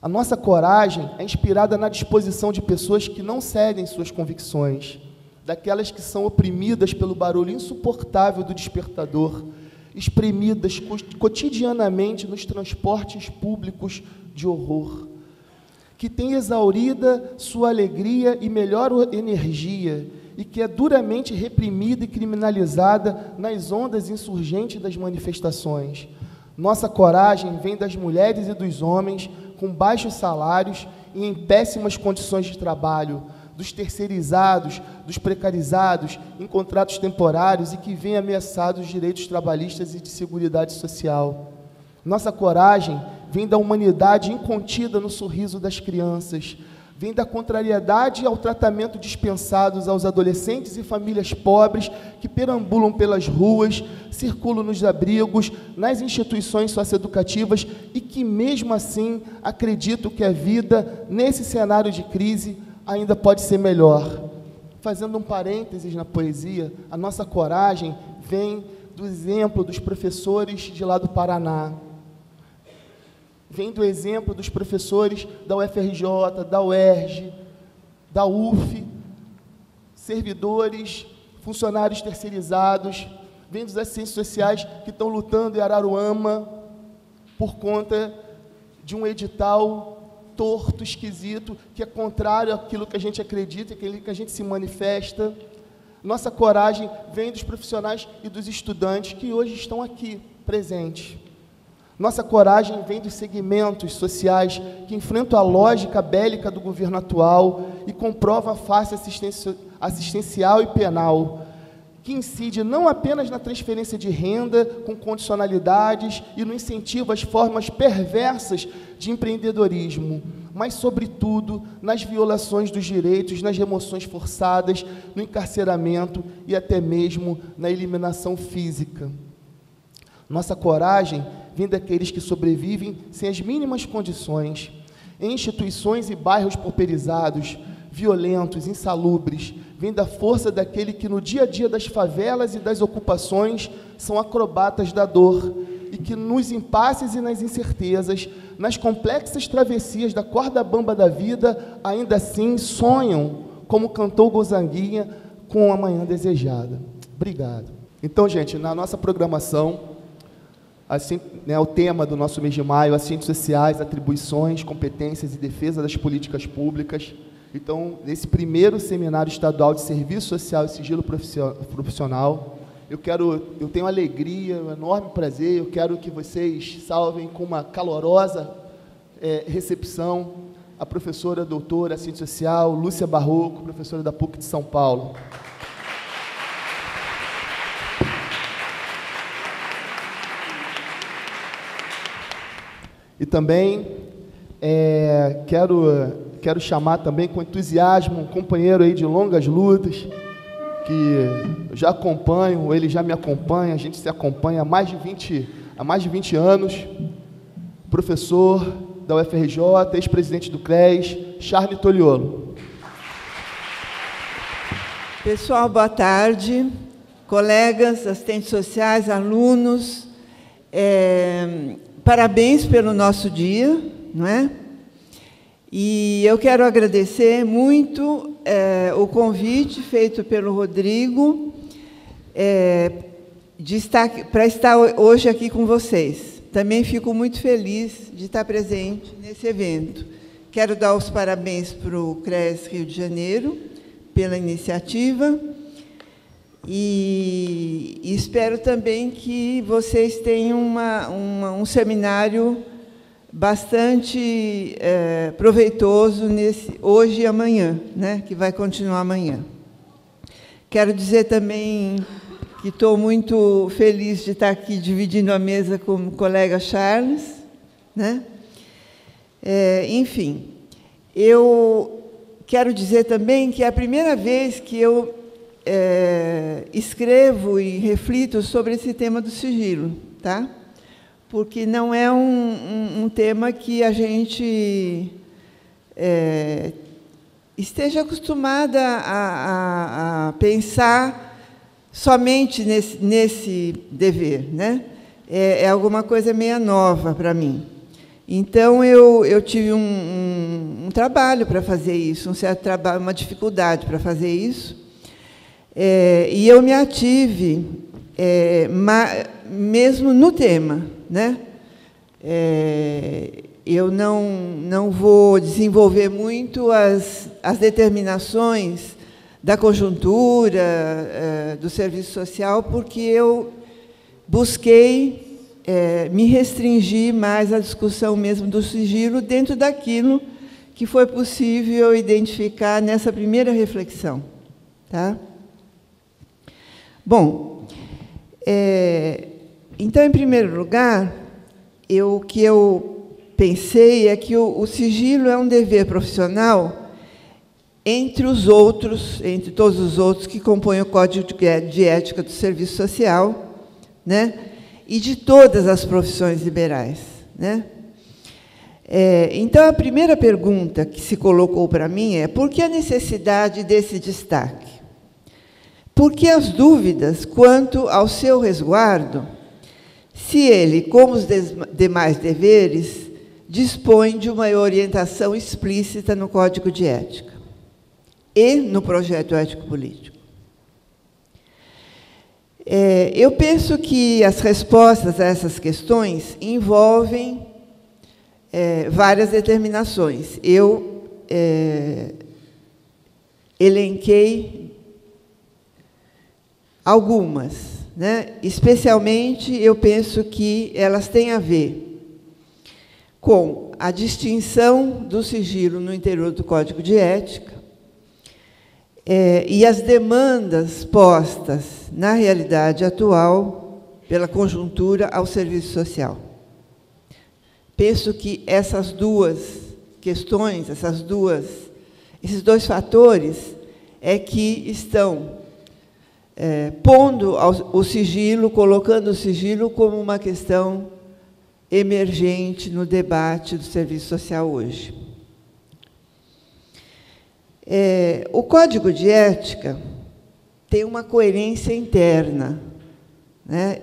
A nossa coragem é inspirada na disposição de pessoas que não cedem suas convicções, daquelas que são oprimidas pelo barulho insuportável do despertador, espremidas cotidianamente nos transportes públicos de horror, que tem exaurida sua alegria e melhor energia, e que é duramente reprimida e criminalizada nas ondas insurgentes das manifestações. Nossa coragem vem das mulheres e dos homens com baixos salários e em péssimas condições de trabalho, dos terceirizados, dos precarizados, em contratos temporários e que vêm ameaçados os direitos trabalhistas e de seguridade social. Nossa coragem vem da humanidade incontida no sorriso das crianças, vem da contrariedade ao tratamento dispensados aos adolescentes e famílias pobres que perambulam pelas ruas, circulam nos abrigos, nas instituições socioeducativas e que, mesmo assim, acreditam que a vida, nesse cenário de crise, ainda pode ser melhor. Fazendo um parênteses na poesia, a nossa coragem vem do exemplo dos professores de lá do Paraná, vem do exemplo dos professores da UFRJ, da UERJ, da UF, servidores, funcionários terceirizados, vem dos assistentes sociais que estão lutando em Araruama por conta de um edital torto, esquisito, que é contrário àquilo que a gente acredita, àquilo que a gente se manifesta. Nossa coragem vem dos profissionais e dos estudantes que hoje estão aqui presentes. Nossa coragem vem dos segmentos sociais que enfrentam a lógica bélica do governo atual e comprovam a face assistencial e penal, que incide não apenas na transferência de renda com condicionalidades e no incentivo às formas perversas de empreendedorismo, mas, sobretudo, nas violações dos direitos, nas remoções forçadas, no encarceramento e até mesmo na eliminação física. Nossa coragem vem daqueles que sobrevivem sem as mínimas condições, em instituições e bairros pauperizados, violentos, insalubres, vem da força daquele que no dia a dia das favelas e das ocupações são acrobatas da dor e que nos impasses e nas incertezas, nas complexas travessias da corda bamba da vida, ainda assim sonham, como cantou Gonzaguinha, com a manhã desejada. Obrigado. Então, gente, na nossa programação, assim, né, o tema do nosso mês de maio, Ciências Sociais, Atribuições, Competências e Defesa das Políticas Públicas. Então, nesse primeiro seminário estadual de Serviço Social e Sigilo Profissional, eu tenho alegria, um enorme prazer, eu quero que vocês salvem com uma calorosa recepção a professora doutora Assistente Social, Lúcia Barroco, professora da PUC de São Paulo. E também quero chamar também com entusiasmo um companheiro aí de longas lutas, que eu já acompanho, ele já me acompanha, a gente se acompanha há mais de 20 anos, professor da UFRJ, ex-presidente do CRES, Charles Toliolo. Pessoal, boa tarde, colegas, assistentes sociais, alunos, parabéns pelo nosso dia, não é? E eu quero agradecer muito o convite feito pelo Rodrigo para estar hoje aqui com vocês. Também fico muito feliz de estar presente nesse evento. Quero dar os parabéns para o CRES Rio de Janeiro pela iniciativa e espero também que vocês tenham um seminário bastante proveitoso hoje e amanhã, né, que vai continuar amanhã. Quero dizer também que estou muito feliz de estar aqui dividindo a mesa com o colega Charles, né? Enfim, eu quero dizer também que é a primeira vez que eu escrevo e reflito sobre esse tema do sigilo, tá? Porque não é um tema que a gente esteja acostumada a pensar somente nesse dever, né? É alguma coisa meio nova para mim. Então, eu tive um trabalho para fazer isso, um certo trabalho, uma dificuldade para fazer isso, e eu me ative mesmo no tema, né? Eu não vou desenvolver muito as determinações da conjuntura do serviço social, porque eu busquei me restringir mais à discussão mesmo do sigilo dentro daquilo que foi possível identificar nessa primeira reflexão, tá? Bom, então, em primeiro lugar, o que eu pensei é que o sigilo é um dever profissional entre todos os outros que compõem o Código de Ética do Serviço Social, né? E de todas as profissões liberais, né? Então, a primeira pergunta que se colocou para mim é: por que a necessidade desse destaque? Por que as dúvidas quanto ao seu resguardo, se ele, como os demais deveres, dispõe de uma orientação explícita no Código de Ética e no projeto ético-político? Eu penso que as respostas a essas questões envolvem várias determinações. Eu elenquei algumas, né? Especialmente, eu penso que elas têm a ver com a distinção do sigilo no interior do Código de Ética e as demandas postas na realidade atual pela conjuntura ao serviço social. Penso que essas duas questões, esses dois fatores que estão pondo o sigilo, colocando o sigilo como uma questão emergente no debate do serviço social hoje. O Código de Ética tem uma coerência interna, né?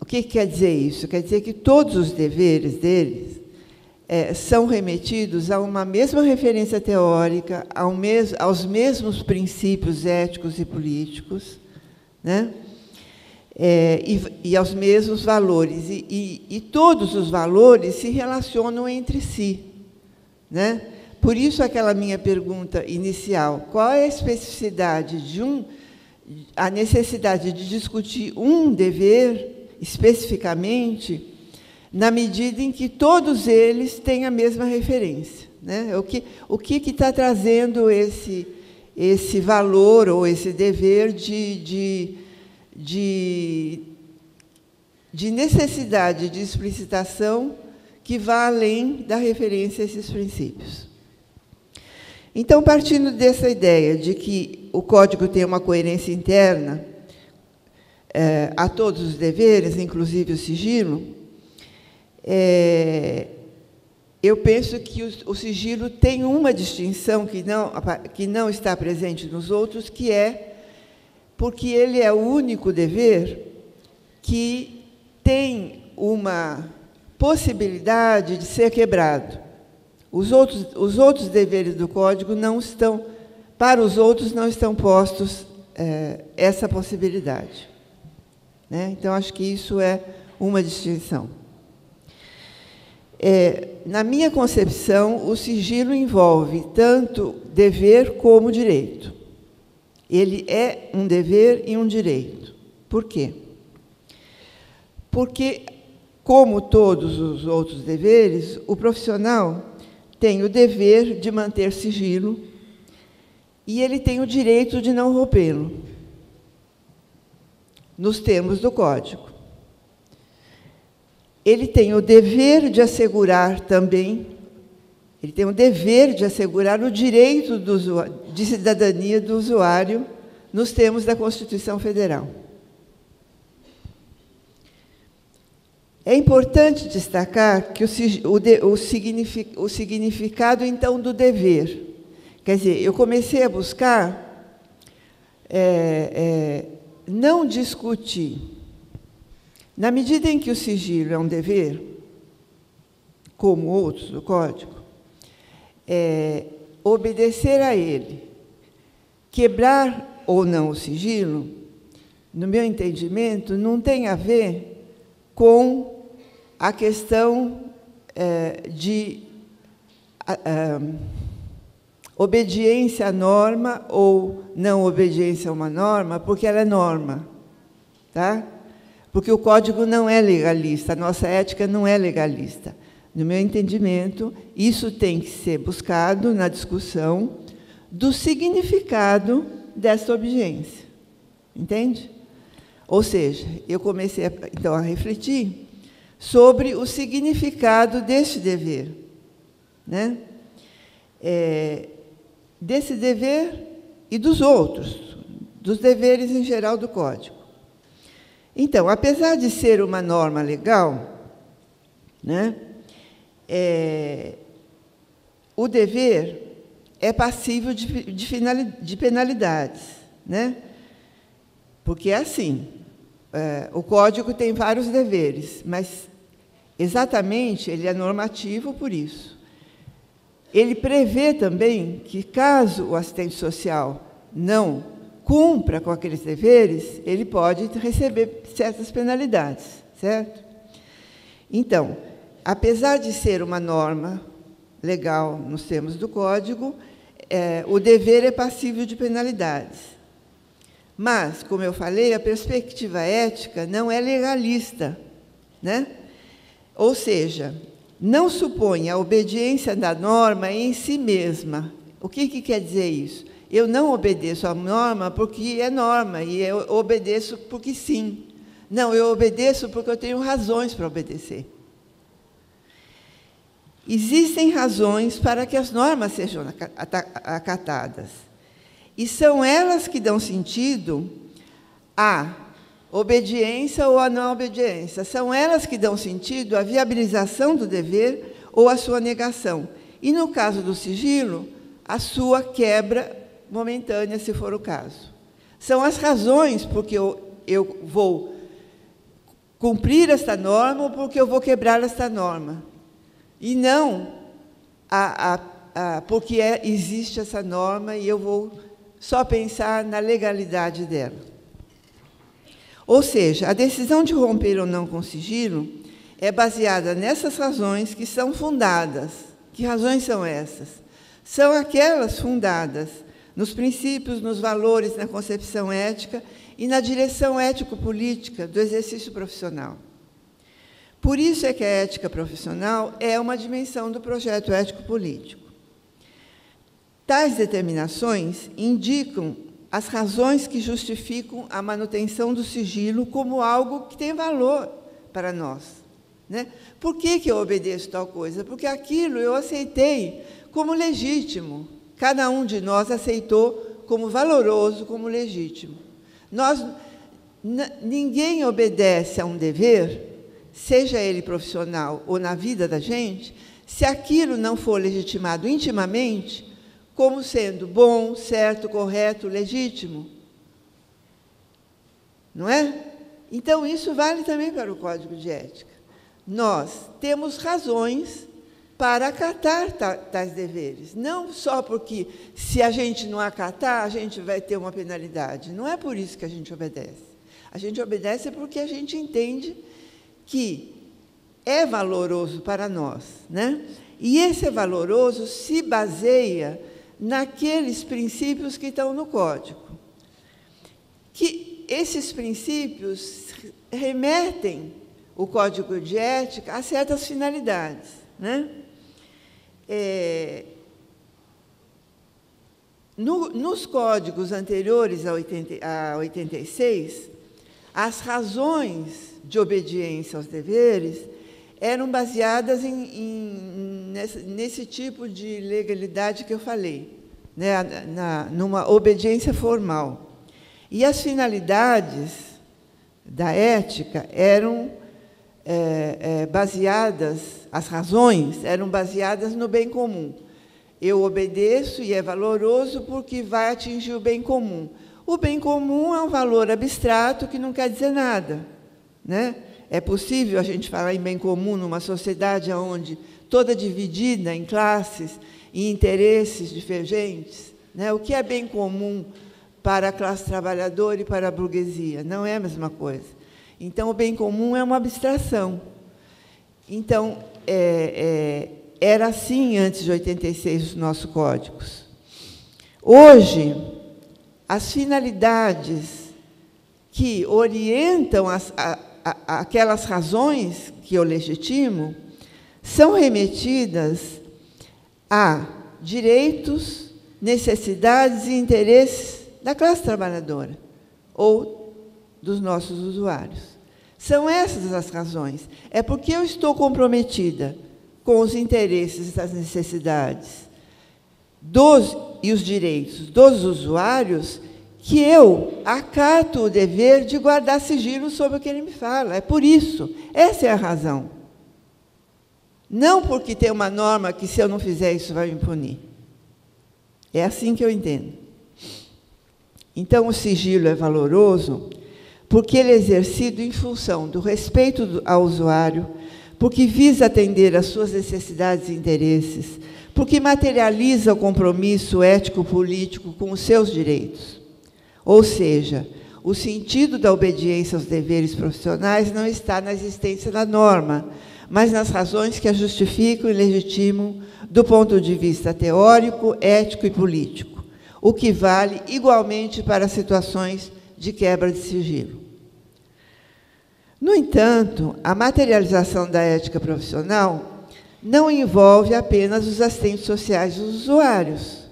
O que quer dizer isso? Quer dizer que todos os deveres deles são remetidos a uma mesma referência teórica, aos mesmos princípios éticos e políticos, né? E aos mesmos valores. E todos os valores se relacionam entre si, né? Por isso, aquela minha pergunta inicial, qual é a especificidade a necessidade de discutir um dever especificamente, na medida em que todos eles têm a mesma referência, né? O que está trazendo esse valor ou esse dever de necessidade de explicitação que vá além da referência a esses princípios. Então, partindo dessa ideia de que o Código tem uma coerência interna a todos os deveres, inclusive o sigilo, eu penso que o sigilo tem uma distinção que não está presente nos outros, que é porque ele é o único dever que tem uma possibilidade de ser quebrado. Os outros deveres do Código não estão, para os outros não estão postos essa possibilidade, né? Então, acho que isso é uma distinção. Na minha concepção, o sigilo envolve tanto dever como direito. Ele é um dever e um direito. Por quê? Porque, como todos os outros deveres, o profissional tem o dever de manter sigilo e ele tem o direito de não rompê-lo, nos termos do Código. Ele tem o dever de assegurar também, ele tem o dever de assegurar o direito de cidadania do usuário, nos termos da Constituição Federal. É importante destacar que o significado, então, do dever. Quer dizer, eu comecei a buscar não discutir. Na medida em que o sigilo é um dever, como outros do Código, obedecer a ele, quebrar ou não o sigilo, no meu entendimento, não tem a ver com a questão de obediência à norma ou não obediência a uma norma, porque ela é norma, tá? Porque o Código não é legalista, a nossa ética não é legalista. No meu entendimento, isso tem que ser buscado na discussão do significado dessa obediência. Entende? Ou seja, eu comecei, então, a refletir sobre o significado deste dever, né? Desse dever e dos outros, dos deveres em geral do Código. Então, apesar de ser uma norma legal, né, o dever é passível de penalidades, né? Porque é assim, o Código tem vários deveres, mas exatamente ele é normativo por isso. Ele prevê também que, caso o assistente social não cumpra com aqueles deveres, ele pode receber certas penalidades, certo? Então, apesar de ser uma norma legal nos termos do Código, o dever é passível de penalidades. Mas, como eu falei, a perspectiva ética não é legalista, né? Ou seja, não supõe a obediência da norma em si mesma. O que quer dizer isso? Eu não obedeço à norma porque é norma, e eu obedeço porque sim. Não, eu obedeço porque eu tenho razões para obedecer. Existem razões para que as normas sejam acatadas. E são elas que dão sentido à obediência ou à não obediência. São elas que dão sentido à viabilização do dever ou à sua negação. E, no caso do sigilo, a sua quebra momentânea, se for o caso. São as razões porque eu vou cumprir esta norma ou porque eu vou quebrar esta norma. E não porque existe essa norma e eu vou só pensar na legalidade dela. Ou seja, a decisão de romper ou não com sigilo é baseada nessas razões que são fundadas. Que razões são essas? São aquelas fundadas nos princípios, nos valores, na concepção ética e na direção ético-política do exercício profissional. Por isso é que a ética profissional é uma dimensão do projeto ético-político. Tais determinações indicam as razões que justificam a manutenção do sigilo como algo que tem valor para nós. Né? Por que eu obedeço tal coisa? Porque aquilo eu aceitei como legítimo. Cada um de nós aceitou como valoroso, como legítimo. Ninguém obedece a um dever, seja ele profissional ou na vida da gente, se aquilo não for legitimado intimamente como sendo bom, certo, correto, legítimo. Não é? Então, isso vale também para o Código de Ética. Nós temos razões para acatar tais deveres. Não só porque, se a gente não acatar, a gente vai ter uma penalidade. Não é por isso que a gente obedece. A gente obedece porque a gente entende que é valoroso para nós. Né? E esse valoroso se baseia naqueles princípios que estão no Código. Que esses princípios remetem o Código de Ética a certas finalidades. Né? Nos códigos anteriores a 86, as razões de obediência aos deveres eram baseadas nesse tipo de legalidade que eu falei, né? Numa obediência formal. E as finalidades da ética eram baseadas, as razões eram baseadas no bem comum. Eu obedeço e é valoroso porque vai atingir o bem comum. O bem comum é um valor abstrato que não quer dizer nada. Né? É possível a gente falar em bem comum numa sociedade onde toda dividida em classes e interesses divergentes? Né? O que é bem comum para a classe trabalhadora e para a burguesia? Não é a mesma coisa. Então, o bem comum é uma abstração. Então, era assim antes de 86 os nossos códigos. Hoje, as finalidades que orientam aquelas razões que eu legitimo são remetidas a direitos, necessidades e interesses da classe trabalhadora ou dos nossos usuários. São essas as razões. É porque eu estou comprometida com os interesses e as necessidades e os direitos dos usuários que eu acato o dever de guardar sigilo sobre o que ele me fala. É por isso. Essa é a razão. Não porque tem uma norma que, se eu não fizer isso, vai me punir. É assim que eu entendo. Então, o sigilo é valoroso porque ele é exercido em função do respeito ao usuário, porque visa atender às suas necessidades e interesses, porque materializa o compromisso ético-político com os seus direitos. Ou seja, o sentido da obediência aos deveres profissionais não está na existência da norma, mas nas razões que a justificam e legitimam do ponto de vista teórico, ético e político, o que vale igualmente para situações de quebra de sigilo. No entanto, a materialização da ética profissional não envolve apenas os assistentes sociais dos usuários.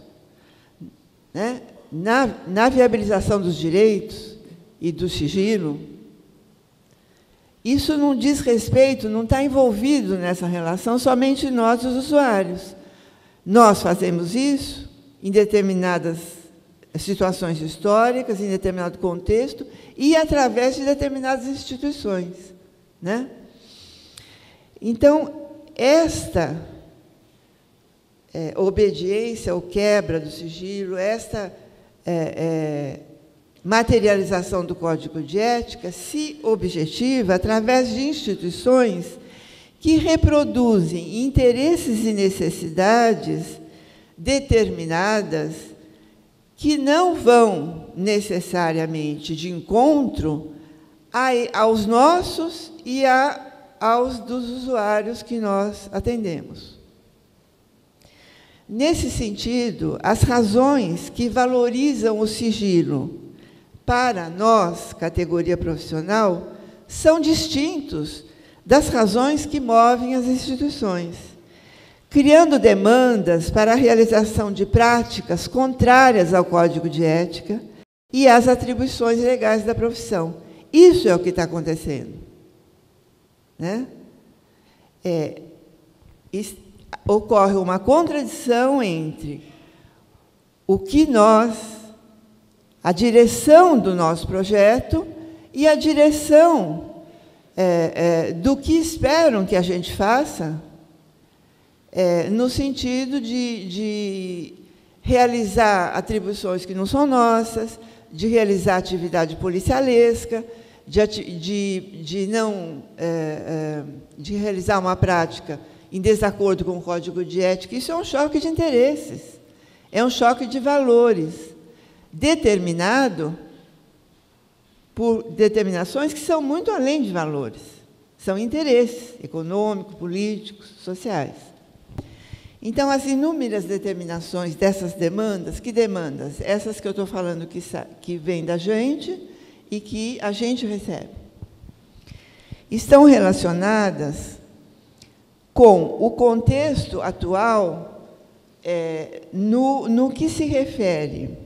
Né? Na viabilização dos direitos e do sigilo, isso não diz respeito, não está envolvido nessa relação somente nós, os usuários. Nós fazemos isso em determinadas situações históricas, em determinado contexto, e através de determinadas instituições. Né? Então, esta obediência ou quebra do sigilo, esta materialização do Código de Ética se objetiva através de instituições que reproduzem interesses e necessidades determinadas que não vão necessariamente de encontro aos nossos e aos dos usuários que nós atendemos. Nesse sentido, as razões que valorizam o sigilo para nós, categoria profissional, são distintos das razões que movem as instituições, criando demandas para a realização de práticas contrárias ao Código de Ética e às atribuições legais da profissão. Isso é o que está acontecendo, né? Ocorre uma contradição entre o que a direção do nosso projeto e a direção do que esperam que a gente faça, no sentido de realizar atribuições que não são nossas, de realizar atividade policialesca, de realizar uma prática em desacordo com o Código de Ética. Isso é um choque de interesses, é um choque de valores, determinado por determinações que são muito além de valores, são interesses econômicos, políticos, sociais. Então, as inúmeras determinações dessas demandas, que demandas? Essas que eu estou falando que vêm da gente e que a gente recebe, estão relacionadas com o contexto atual no que se refere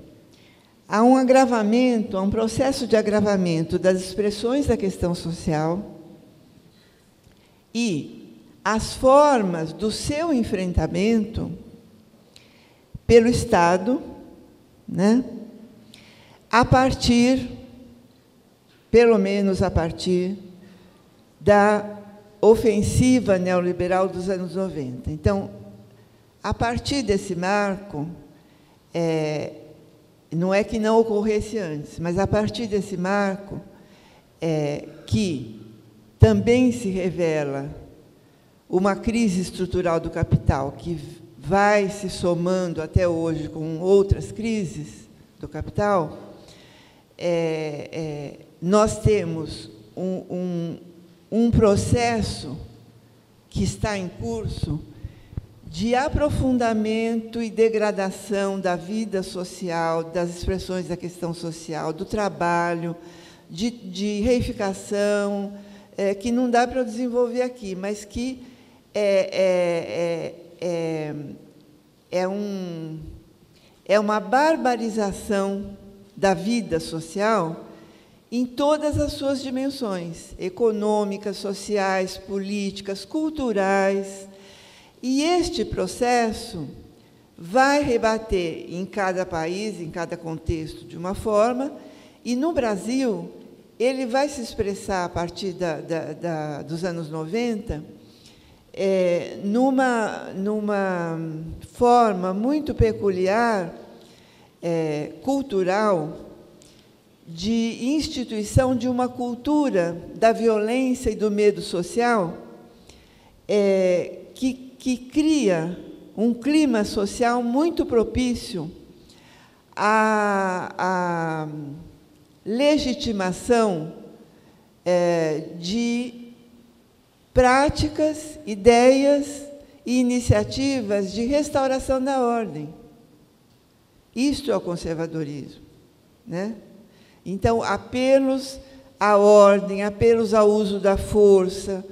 a um agravamento, a um processo de agravamento das expressões da questão social e as formas do seu enfrentamento pelo Estado, né, pelo menos a partir da ofensiva neoliberal dos anos 90. Então, a partir desse marco, não é que não ocorresse antes, mas a partir desse marco, que também se revela uma crise estrutural do capital, que vai se somando até hoje com outras crises do capital, nós temos um processo que está em curso de aprofundamento e degradação da vida social, das expressões da questão social, do trabalho, de reificação, que não dá para eu desenvolver aqui, mas que é uma barbarização da vida social em todas as suas dimensões, econômicas, sociais, políticas, culturais. E este processo vai rebater em cada país, em cada contexto, de uma forma, e, no Brasil, ele vai se expressar, a partir dos anos 90, numa forma muito peculiar, cultural, de instituição de uma cultura da violência e do medo social, que cria um clima social muito propício à legitimação de práticas, ideias e iniciativas de restauração da ordem. Isto é o conservadorismo, né? Então, apelos à ordem, apelos ao uso da força,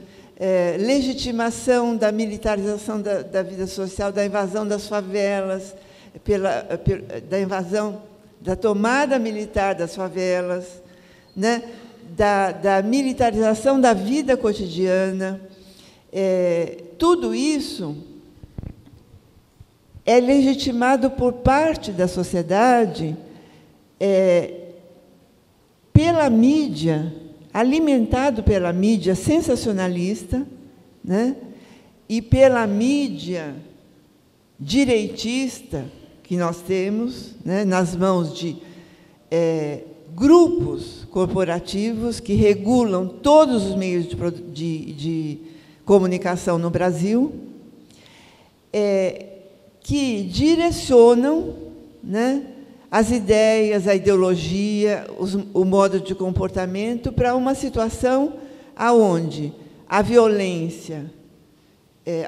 legitimação da militarização da vida social, da invasão das favelas, da invasão, da tomada militar das favelas, né? Da militarização da vida cotidiana. Tudo isso é legitimado por parte da sociedade pela mídia, alimentado pela mídia sensacionalista, né? E pela mídia direitista que nós temos, né, nas mãos de grupos corporativos que regulam todos os meios de comunicação no Brasil, que direcionam, né, as ideias, a ideologia, o modo de comportamento para uma situação aonde a violência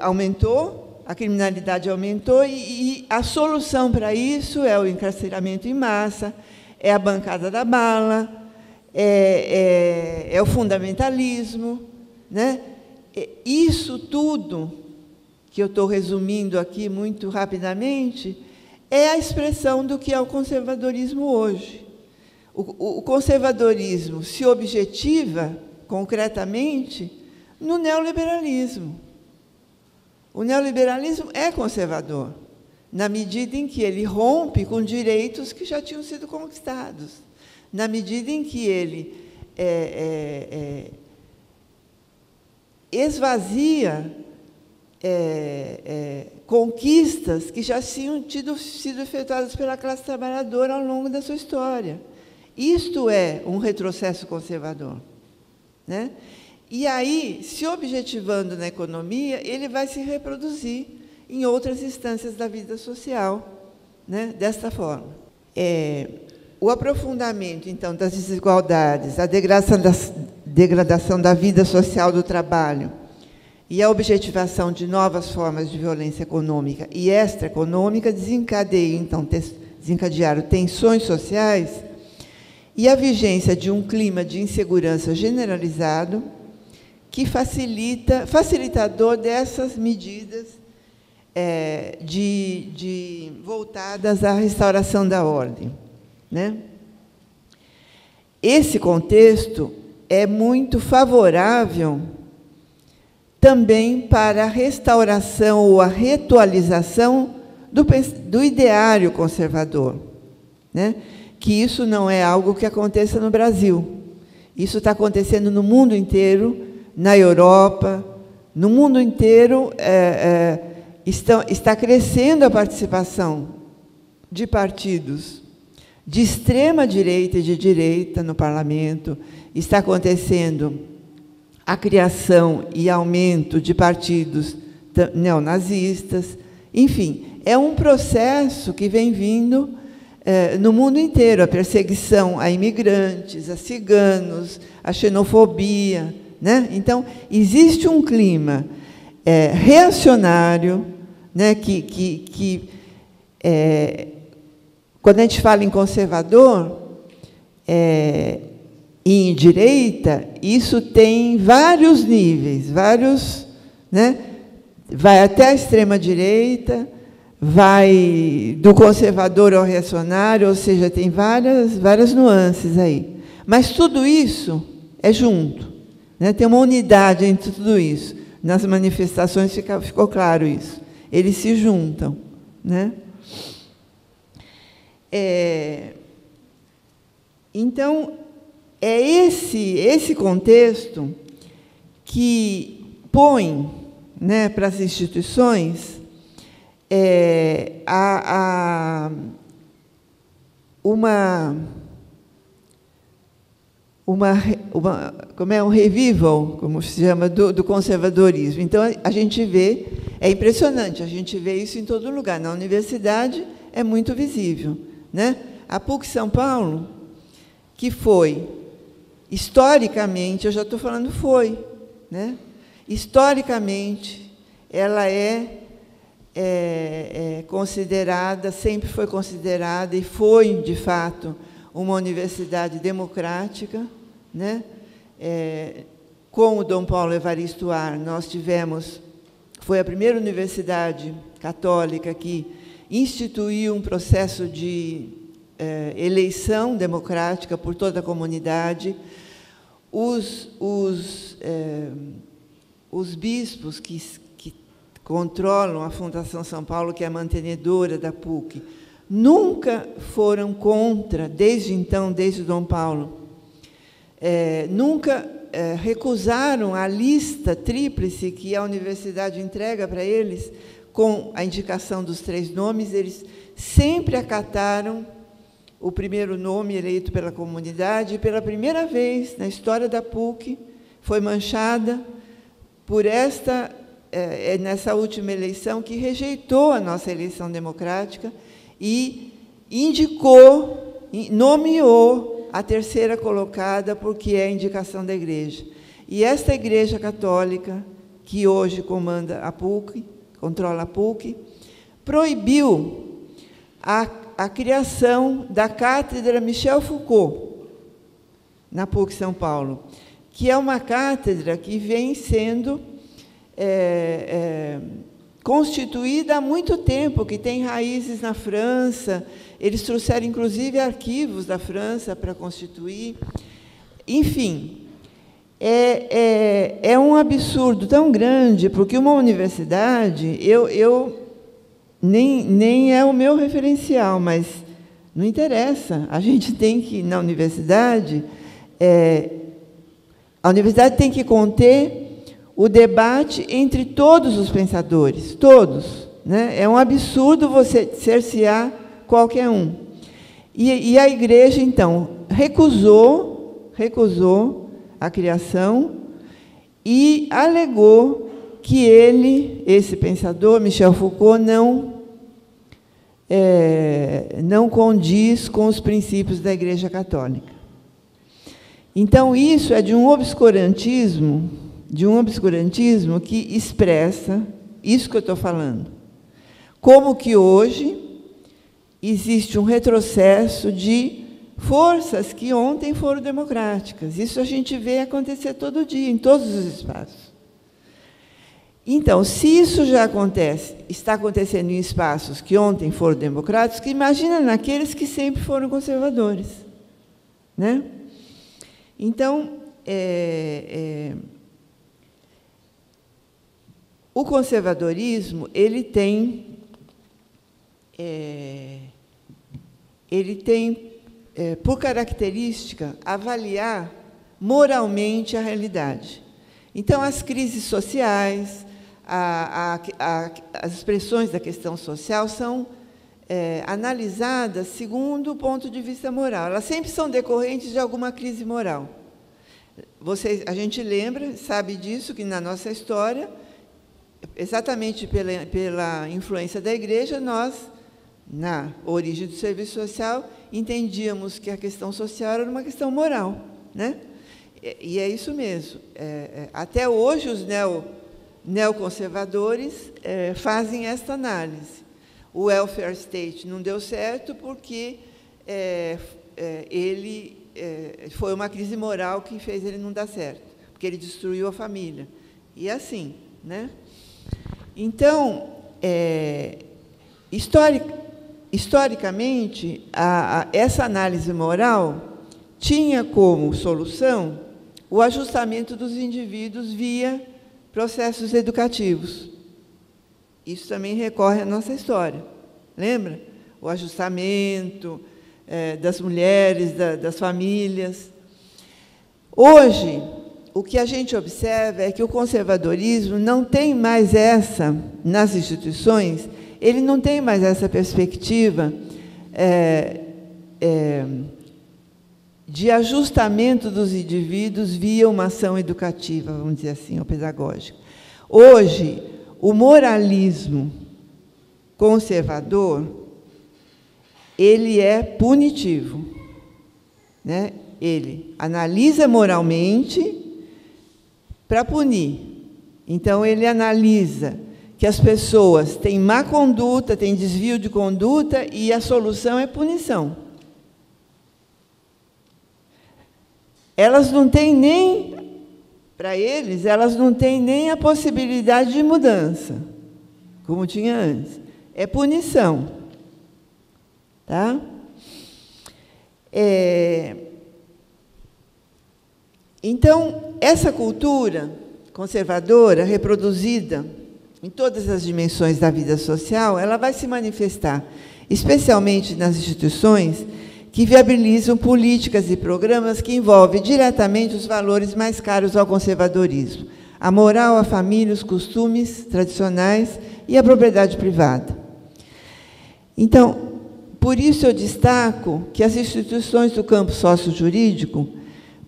aumentou, a criminalidade aumentou, e a solução para isso é o encarceramento em massa, é a bancada da bala, é o fundamentalismo, né? Isso tudo, que eu estou resumindo aqui muito rapidamente, é a expressão do que é o conservadorismo hoje. O conservadorismo se objetiva, concretamente, no neoliberalismo. O neoliberalismo é conservador, na medida em que ele rompe com direitos que já tinham sido conquistados, na medida em que ele esvazia conquistas que já tinham sido efetuadas pela classe trabalhadora ao longo da sua história. Isto é um retrocesso conservador, né? E aí, se objetivando na economia, ele vai se reproduzir em outras instâncias da vida social, né, desta forma. O aprofundamento, então, das desigualdades, a degradação da vida social do trabalho e a objetivação de novas formas de violência econômica e extraeconômica desencadearam tensões sociais e a vigência de um clima de insegurança generalizado que facilitador dessas medidas voltadas à restauração da ordem, né? Esse contexto é muito favorável também para a restauração ou a reatualização do ideário conservador, né? Que isso não é algo que aconteça no Brasil. Isso está acontecendo no mundo inteiro, na Europa, no mundo inteiro está crescendo a participação de partidos de extrema-direita e de direita no parlamento, está acontecendo a criação e aumento de partidos neonazistas, enfim, é um processo que vem vindo no mundo inteiro, a perseguição a imigrantes, a ciganos, a xenofobia, né? Então, existe um clima reacionário, né, quando a gente fala em conservador e em direita, isso tem vários níveis, né? Vai até a extrema-direita, vai do conservador ao reacionário, ou seja, tem várias nuances aí. Mas tudo isso é junto, né? Tem uma unidade entre tudo isso. Nas manifestações ficou claro isso. Eles se juntam, né? Então, é esse contexto que põe, né, para as instituições um revival, como se chama, do conservadorismo. Então, a gente vê, é impressionante, a gente vê isso em todo lugar. Na universidade é muito visível, né? A PUC São Paulo, que foi, historicamente, eu já estou falando né? Historicamente, ela é considerada, sempre foi considerada, e foi, de fato, uma universidade democrática, né? Com o Dom Paulo Evaristo Ar, nós foi a primeira universidade católica que instituiu um processo de eleição democrática por toda a comunidade. Os bispos que controlam a Fundação São Paulo, que é a mantenedora da PUC, nunca foram contra, desde então, desde Dom Paulo, nunca recusaram a lista tríplice que a universidade entrega para eles com a indicação dos 3 nomes, eles sempre acataram o primeiro nome eleito pela comunidade, e pela primeira vez na história da PUC foi manchada por nessa última eleição, que rejeitou a nossa eleição democrática e nomeou a terceira colocada, porque é a indicação da Igreja. E esta Igreja Católica, que hoje comanda a PUC, controla a PUC, proibiu a criação da Cátedra Michel Foucault, na PUC São Paulo, que é uma cátedra que vem sendo constituída há muito tempo, que tem raízes na França. Eles trouxeram, inclusive, arquivos da França para constituir. Enfim, é um absurdo tão grande, porque uma universidade, nem é o meu referencial, mas não interessa. A gente tem que, na universidade, a universidade tem que conter o debate entre todos os pensadores, todos, né? É um absurdo você cercear qualquer um. E a Igreja, então, recusou a criação e alegou que esse pensador, Michel Foucault, não condiz com os princípios da Igreja Católica. Então, isso é de um obscurantismo que expressa isso que eu estou falando. Como que hoje existe um retrocesso de forças que ontem foram democráticas. Isso a gente vê acontecer todo dia, em todos os espaços. Então, se isso já está acontecendo em espaços que ontem foram democráticos, imagina naqueles que sempre foram conservadores, né? Então, o conservadorismo ele tem por característica avaliar moralmente a realidade. Então, as crises sociais, as expressões da questão social são analisadas segundo o ponto de vista moral. Elas sempre são decorrentes de alguma crise moral. A gente lembra, sabe disso, que na nossa história, exatamente pela influência da Igreja, nós, na origem do serviço social, entendíamos que a questão social era uma questão moral, né? E é isso mesmo. Até hoje, os neoconservadores fazem esta análise. O welfare state não deu certo porque foi uma crise moral que fez ele não dar certo, porque ele destruiu a família. E assim, né? Então, historicamente, essa análise moral tinha como solução o ajustamento dos indivíduos via processos educativos. Isso também recorre à nossa história. Lembra? O ajustamento das mulheres, das famílias. Hoje, o que a gente observa é que o conservadorismo não tem mais nas instituições, ele não tem mais essa perspectiva de ajustamento dos indivíduos via uma ação educativa, vamos dizer assim, ou pedagógica. Hoje, o moralismo conservador, ele é punitivo, né? Ele analisa moralmente para punir. Então, ele analisa que as pessoas têm má conduta, têm desvio de conduta, e a solução é punição. Elas não têm nem, para eles, elas não têm nem a possibilidade de mudança, como tinha antes. É punição. Tá? Então, essa cultura conservadora, reproduzida em todas as dimensões da vida social, ela vai se manifestar, especialmente nas instituições que viabilizam políticas e programas que envolvem diretamente os valores mais caros ao conservadorismo. a moral, a família, os costumes tradicionais e a propriedade privada. Então, por isso eu destaco que as instituições do campo sócio-jurídico,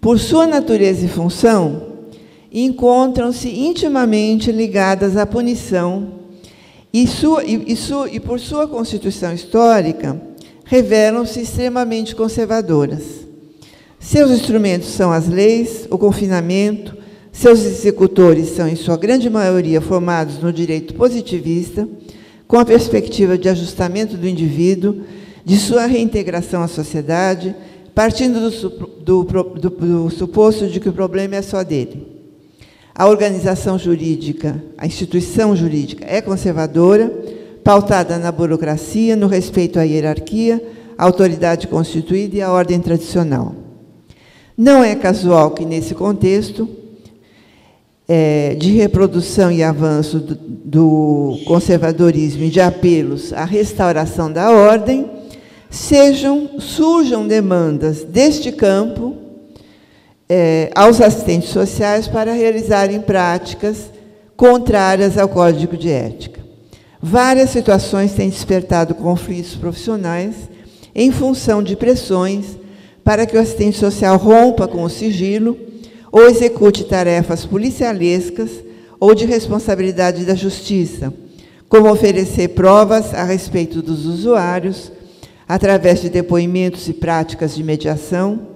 por sua natureza e função, encontram-se intimamente ligadas à punição e por sua constituição histórica, revelam-se extremamente conservadoras. Seus instrumentos são as leis, o confinamento, seus executores são, em sua grande maioria, formados no direito positivista, com a perspectiva de ajustamento do indivíduo, de sua reintegração à sociedade, partindo do suposto de que o problema é só dele. A organização jurídica, a instituição jurídica é conservadora, pautada na burocracia, no respeito à hierarquia, à autoridade constituída e à ordem tradicional. Não é casual que, nesse contexto de reprodução e avanço do conservadorismo e de apelos à restauração da ordem, surjam demandas deste campo aos assistentes sociais para realizarem práticas contrárias ao Código de Ética. Várias situações têm despertado conflitos profissionais em função de pressões para que o assistente social rompa com o sigilo ou execute tarefas policialescas ou de responsabilidade da justiça, como oferecer provas a respeito dos usuários, através de depoimentos e práticas de mediação,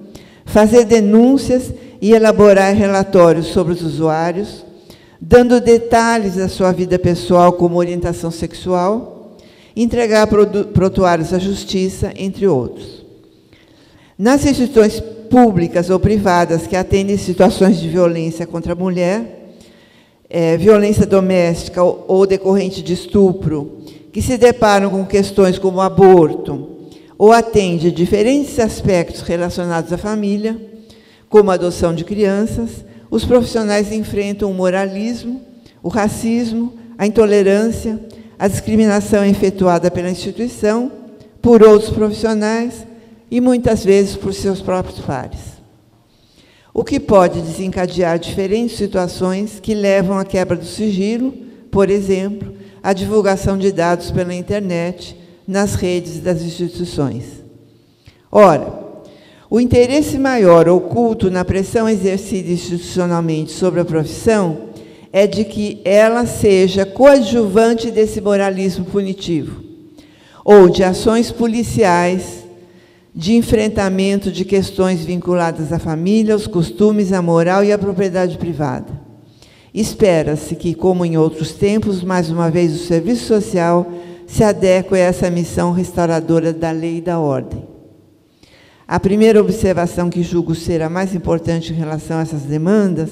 fazer denúncias e elaborar relatórios sobre os usuários, dando detalhes da sua vida pessoal, como orientação sexual, entregar prontuários à justiça, entre outros. Nas instituições públicas ou privadas que atendem situações de violência contra a mulher, violência doméstica ou decorrente de estupro, que se deparam com questões como aborto, ou atende diferentes aspectos relacionados à família, como a adoção de crianças, os profissionais enfrentam o moralismo, o racismo, a intolerância, a discriminação efetuada pela instituição, por outros profissionais e, muitas vezes, por seus próprios pares. O que pode desencadear diferentes situações que levam à quebra do sigilo, por exemplo, a divulgação de dados pela internet, nas redes das instituições. Ora, o interesse maior oculto na pressão exercida institucionalmente sobre a profissão é de que ela seja coadjuvante desse moralismo punitivo, ou de ações policiais de enfrentamento de questões vinculadas à família, aos costumes, à moral e à propriedade privada. Espera-se que, como em outros tempos, mais uma vez o serviço social se adequa a essa missão restauradora da lei e da ordem. A primeira observação que julgo ser a mais importante em relação a essas demandas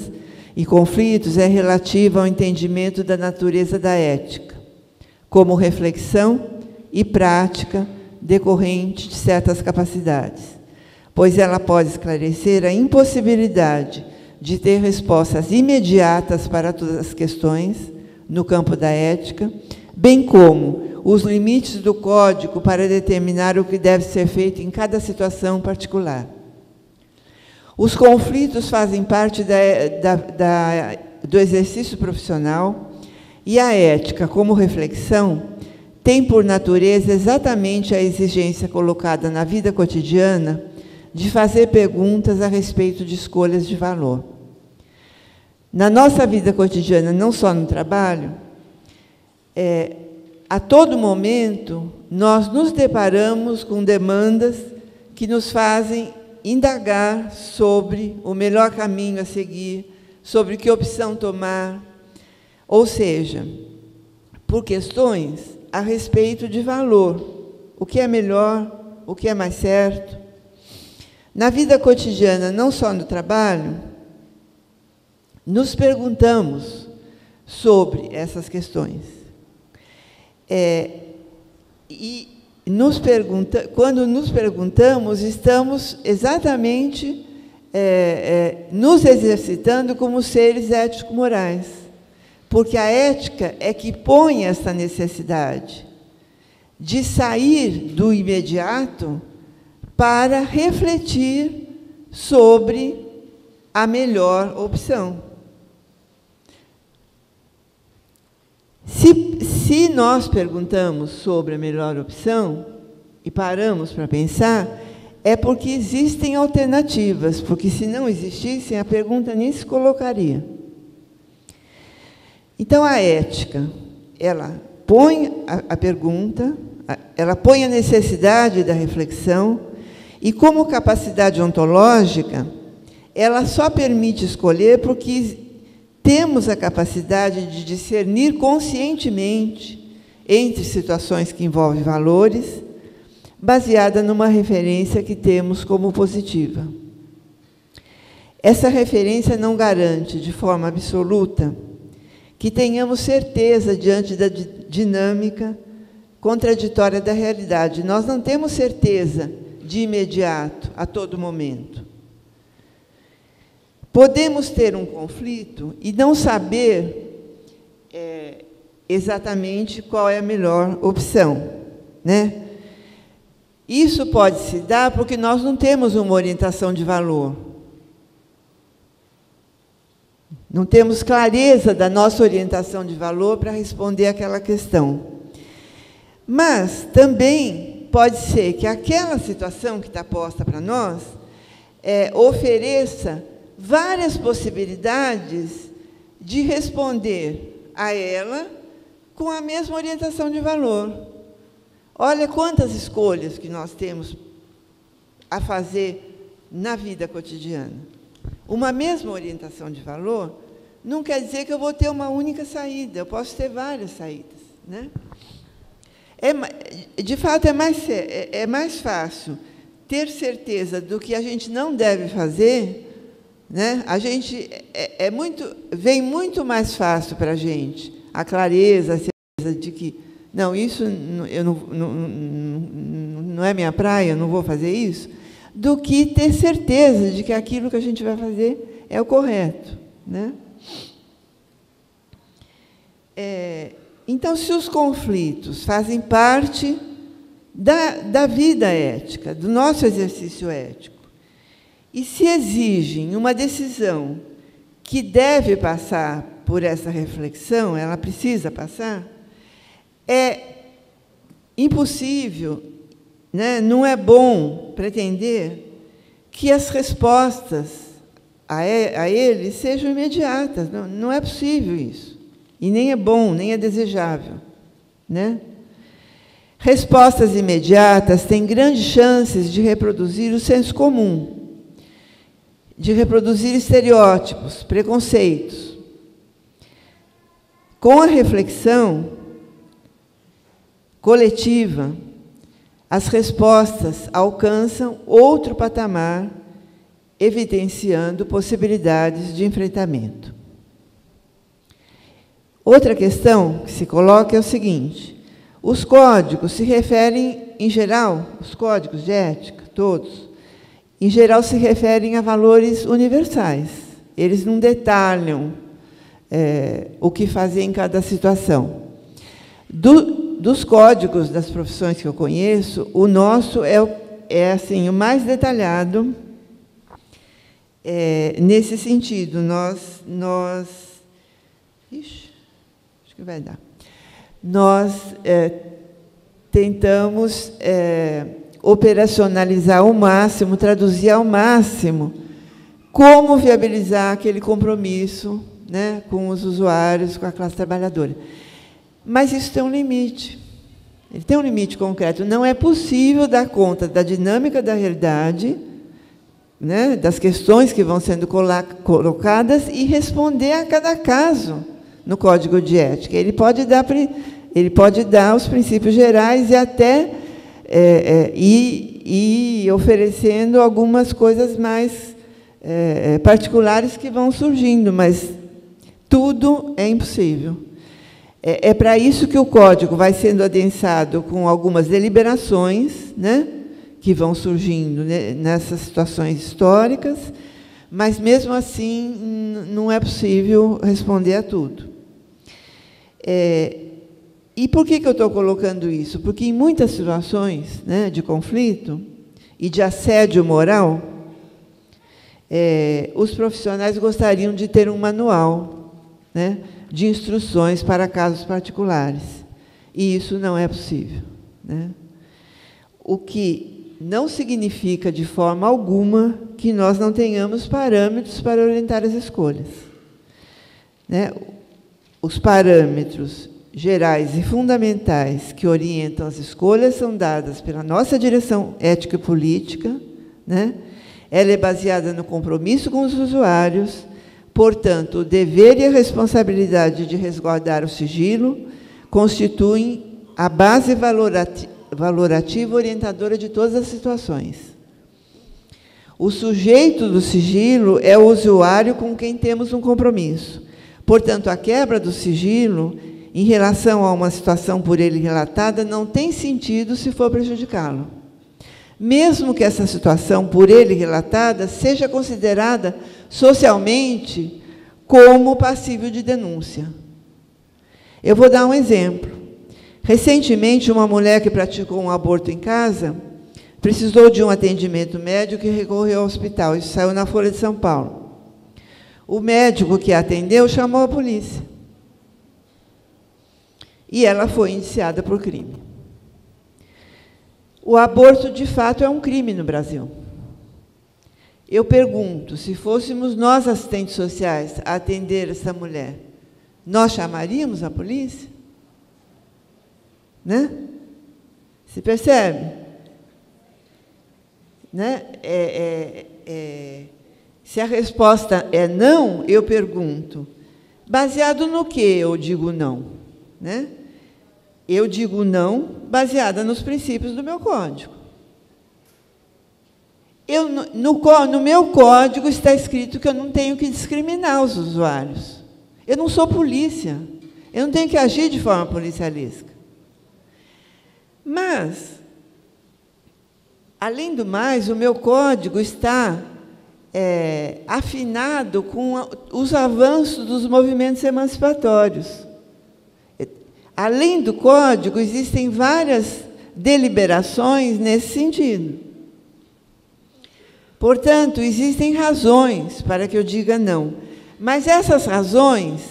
e conflitos é relativa ao entendimento da natureza da ética, como reflexão e prática decorrente de certas capacidades, pois ela pode esclarecer a impossibilidade de ter respostas imediatas para todas as questões no campo da ética, bem como os limites do Código para determinar o que deve ser feito em cada situação particular. Os conflitos fazem parte do exercício profissional e a ética, como reflexão, tem por natureza exatamente a exigência colocada na vida cotidiana de fazer perguntas a respeito de escolhas de valor. Na nossa vida cotidiana, não só no trabalho, a todo momento, nós nos deparamos com demandas que nos fazem indagar sobre o melhor caminho a seguir, sobre que opção tomar, ou seja, por questões a respeito de valor, o que é melhor, o que é mais certo. Na vida cotidiana, não só no trabalho, nos perguntamos sobre essas questões. Quando nos perguntamos, estamos exatamente nos exercitando como seres ético-morais, porque a ética é que põe essa necessidade de sair do imediato para refletir sobre a melhor opção. se nós perguntamos sobre a melhor opção e paramos para pensar, é porque existem alternativas, porque se não existissem, a pergunta nem se colocaria. Então, a ética, ela põe a pergunta, ela põe a necessidade da reflexão, e como capacidade ontológica, ela só permite escolher porque temos a capacidade de discernir conscientemente entre situações que envolvem valores, baseada numa referência que temos como positiva. Essa referência não garante, de forma absoluta, que tenhamos certeza diante da dinâmica contraditória da realidade. Nós não temos certeza de imediato, a todo momento. Podemos ter um conflito e não saber exatamente qual é a melhor opção, né? Isso pode se dar porque nós não temos uma orientação de valor. Não temos clareza da nossa orientação de valor para responder àquela questão. Mas também pode ser que aquela situação que está posta para nós ofereça várias possibilidades de responder a ela com a mesma orientação de valor. Olha quantas escolhas que nós temos a fazer na vida cotidiana. Uma mesma orientação de valor não quer dizer que eu vou ter uma única saída, eu posso ter várias saídas, né? De fato, é mais fácil ter certeza do que a gente não deve fazer, né? A gente vem muito mais fácil para a gente a clareza, a certeza de que não, isso não é minha praia, eu não vou fazer isso, do que ter certeza de que aquilo que a gente vai fazer é o correto, né? Então, se os conflitos fazem parte da vida ética, do nosso exercício ético, e se exigem uma decisão que deve passar por essa reflexão, ela precisa passar, é impossível, né, não é bom pretender que as respostas a ele sejam imediatas. Não é possível isso. E nem é bom, nem é desejável, né? Respostas imediatas têm grandes chances de reproduzir o senso comum, de reproduzir estereótipos, preconceitos. Com a reflexão coletiva, as respostas alcançam outro patamar, evidenciando possibilidades de enfrentamento. Outra questão que se coloca é o seguinte: os códigos se referem, em geral, os códigos de ética, todos, em geral se referem a valores universais. Eles não detalham o que fazer em cada situação. Dos códigos das profissões que eu conheço, o nosso é assim, o mais detalhado nesse sentido. Ixi, acho que vai dar. Nós tentamos operacionalizar ao máximo, traduzir ao máximo como viabilizar aquele compromisso, né, com os usuários, com a classe trabalhadora. Mas isso tem um limite. Ele tem um limite concreto. Não é possível dar conta da dinâmica da realidade, né, das questões que vão sendo colocadas e responder a cada caso no Código de Ética. Ele pode dar os princípios gerais e até ir oferecendo algumas coisas mais particulares que vão surgindo, mas tudo é impossível. É para isso que o Código vai sendo adensado com algumas deliberações, né, que vão surgindo, né, nessas situações históricas, mas, mesmo assim, não é possível responder a tudo. E por que eu estou colocando isso? Porque, em muitas situações, né, de conflito e de assédio moral, os profissionais gostariam de ter um manual, né, de instruções para casos particulares. E isso não é possível, né? O que não significa, de forma alguma, que nós não tenhamos parâmetros para orientar as escolhas, né? Os parâmetros gerais e fundamentais que orientam as escolhas são dadas pela nossa direção ética e política, né? Ela é baseada no compromisso com os usuários, portanto, o dever e a responsabilidade de resguardar o sigilo constituem a base valorativa orientadora de todas as situações. O sujeito do sigilo é o usuário com quem temos um compromisso. Portanto, a quebra do sigilo, em relação a uma situação por ele relatada, não tem sentido se for prejudicá-lo, mesmo que essa situação por ele relatada seja considerada socialmente como passível de denúncia. Eu vou dar um exemplo. Recentemente, uma mulher que praticou um aborto em casa precisou de um atendimento médico e recorreu ao hospital. Isso saiu na Folha de São Paulo. O médico que a atendeu chamou a polícia. E ela foi indiciada por crime. O aborto, de fato, é um crime no Brasil. Eu pergunto, se fôssemos nós, assistentes sociais, a atender essa mulher, nós chamaríamos a polícia? Né? Se percebe? Né? Se a resposta é não, eu pergunto, baseado no que eu digo não? Né? Eu digo não baseada nos princípios do meu código. No meu código está escrito que eu não tenho que discriminar os usuários. Eu não sou polícia. Eu não tenho que agir de forma policialesca. Mas, além do mais, o meu código está afinado com os avanços dos movimentos emancipatórios. Além do código, existem várias deliberações nesse sentido. Portanto, existem razões para que eu diga não. Mas essas razões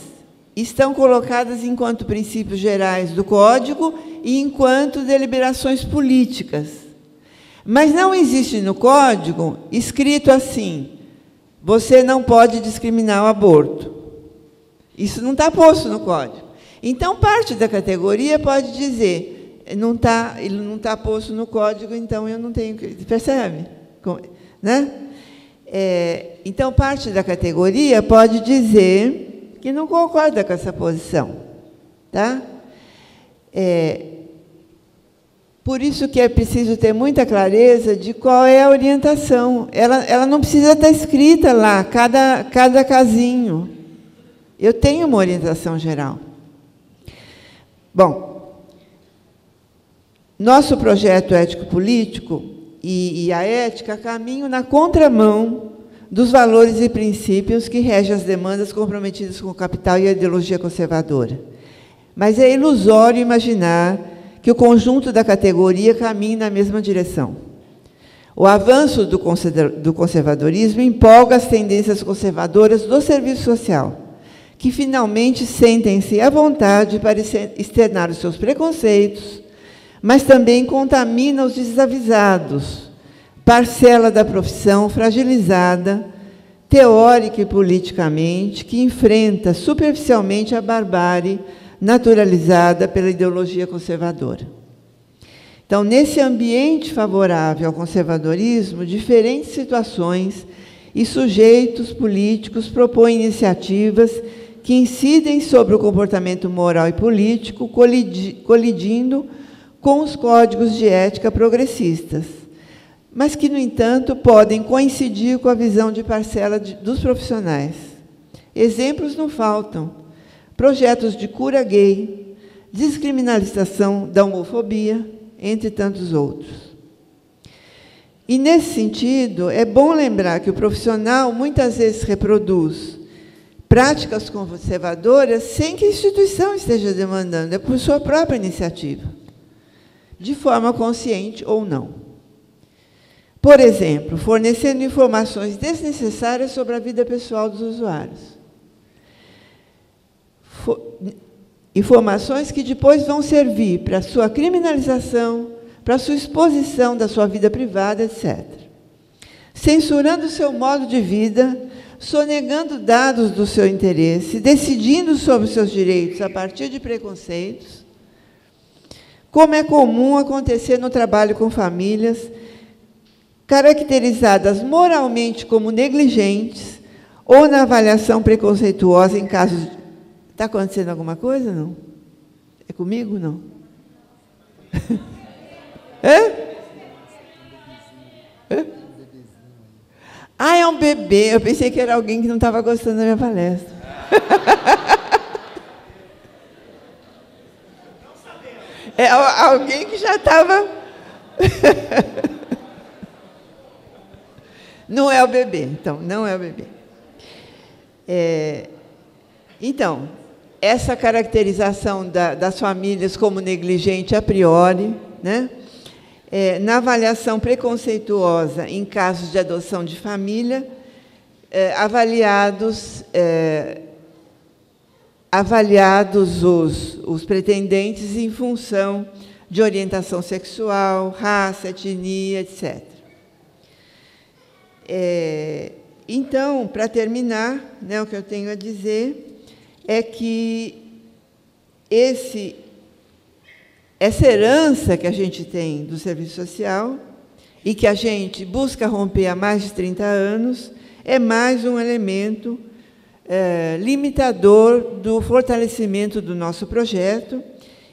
estão colocadas enquanto princípios gerais do Código e enquanto deliberações políticas. Mas não existe no Código escrito assim, você não pode discriminar o aborto. Isso não está posto no Código. Então, parte da categoria pode dizer, ele não está posto no Código, então eu não tenho que... Percebe? Né? Então, parte da categoria pode dizer que não concorda com essa posição. Tá? Por isso que é preciso ter muita clareza de qual é a orientação. Ela não precisa estar escrita lá, cada casinho. Eu tenho uma orientação geral. Bom, nosso projeto ético-político e a ética caminham na contramão dos valores e princípios que regem as demandas comprometidas com o capital e a ideologia conservadora. Mas é ilusório imaginar que o conjunto da categoria caminhe na mesma direção. O avanço do conservadorismo empolga as tendências conservadoras do serviço social, que finalmente sentem-se à vontade para externar os seus preconceitos, mas também contamina os desavisados, parcela da profissão fragilizada, teórica e politicamente, que enfrenta superficialmente a barbárie naturalizada pela ideologia conservadora. Então, nesse ambiente favorável ao conservadorismo, diferentes situações e sujeitos políticos propõem iniciativas que incidem sobre o comportamento moral e político, colidindo com os códigos de ética progressistas, mas que, no entanto, podem coincidir com a visão de parcela dos profissionais. Exemplos não faltam. Projetos de cura gay, descriminalização da homofobia, entre tantos outros. E, nesse sentido, é bom lembrar que o profissional muitas vezes reproduz práticas conservadoras sem que a instituição esteja demandando, é por sua própria iniciativa, de forma consciente ou não. Por exemplo, fornecendo informações desnecessárias sobre a vida pessoal dos usuários. Informações que depois vão servir para a sua criminalização, para a sua exposição da sua vida privada, etc. Censurando o seu modo de vida, sonegando dados do seu interesse, decidindo sobre os seus direitos a partir de preconceitos, como é comum acontecer no trabalho com famílias caracterizadas moralmente como negligentes ou na avaliação preconceituosa em casos de... Está acontecendo alguma coisa, não? É comigo, não? Hã? Hã? Ah, é um bebê. Eu pensei que era alguém que não estava gostando da minha palestra. É alguém que já estava... Não é o bebê, então, não é o bebê. Então, essa caracterização das famílias como negligente a priori, né? Na avaliação preconceituosa em casos de adoção de família, avaliados os pretendentes em função de orientação sexual, raça, etnia, etc. Então, para terminar, né, o que eu tenho a dizer é que essa herança que a gente tem do serviço social e que a gente busca romper há mais de 30 anos é mais um elemento limitador do fortalecimento do nosso projeto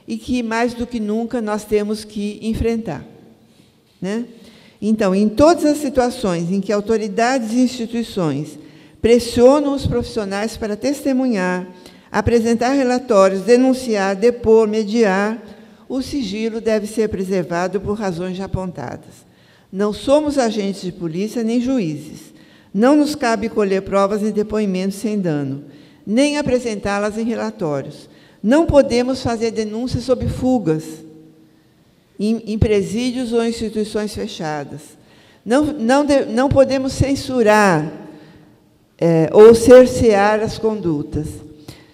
e que, mais do que nunca, nós temos que enfrentar, né? Então, em todas as situações em que autoridades e instituições pressionam os profissionais para testemunhar, apresentar relatórios, denunciar, depor, mediar, o sigilo deve ser preservado por razões já apontadas. Não somos agentes de polícia nem juízes. Não nos cabe colher provas em depoimentos sem dano, nem apresentá-las em relatórios. Não podemos fazer denúncias sobre fugas em presídios ou instituições fechadas. Não podemos censurar ou cercear as condutas.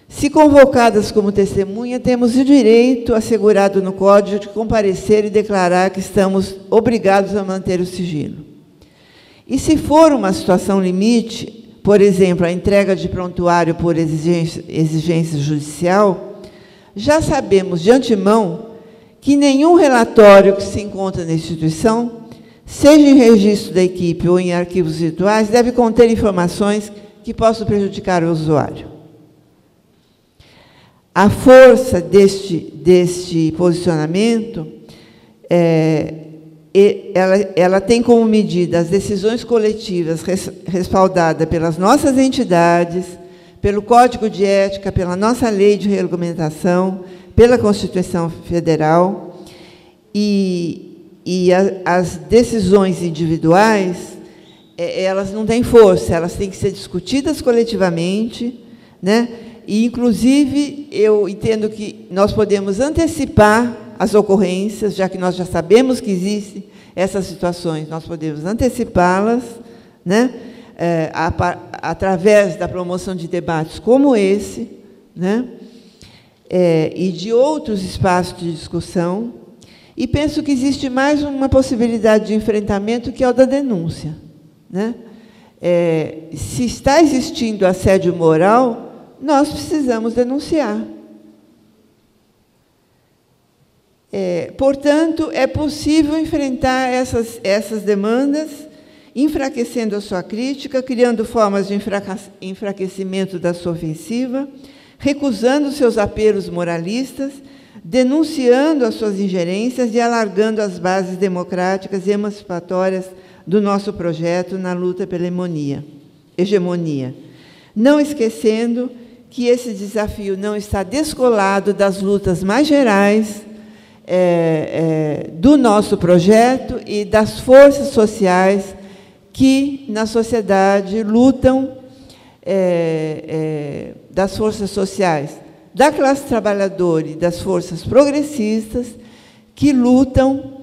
Se convocadas como testemunha, temos o direito assegurado no Código de comparecer e declarar que estamos obrigados a manter o sigilo. E se for uma situação limite, por exemplo, a entrega de prontuário por exigência judicial, já sabemos de antemão que nenhum relatório que se encontra na instituição, seja em registro da equipe ou em arquivos virtuais, deve conter informações que possam prejudicar o usuário. A força deste posicionamento, ela tem como medida as decisões coletivas respaldadas pelas nossas entidades, pelo Código de Ética, pela nossa lei de regulamentação, pela Constituição Federal, e as decisões individuais, elas não têm força, elas têm que ser discutidas coletivamente, né? E, inclusive, eu entendo que nós podemos antecipar as ocorrências, já que nós já sabemos que existem essas situações, nós podemos antecipá-las, né? Através da promoção de debates como esse, né? E de outros espaços de discussão, e penso que existe mais uma possibilidade de enfrentamento, que é o da denúncia, né? Se está existindo assédio moral, nós precisamos denunciar. Portanto, é possível enfrentar essas demandas, enfraquecendo a sua crítica, criando formas de enfraquecimento da sua ofensiva, recusando seus apelos moralistas, denunciando as suas ingerências e alargando as bases democráticas e emancipatórias do nosso projeto na luta pela hegemonia. Não esquecendo que esse desafio não está descolado das lutas mais gerais do nosso projeto e das forças sociais que, na sociedade, lutam, das forças sociais da classe trabalhadora e das forças progressistas, que lutam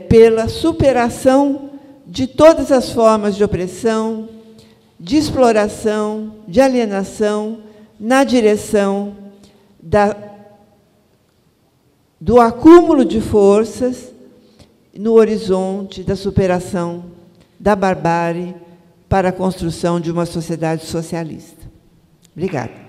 pela superação de todas as formas de opressão, de exploração, de alienação, na direção do acúmulo de forças no horizonte da superação da barbárie para a construção de uma sociedade socialista. Obrigada.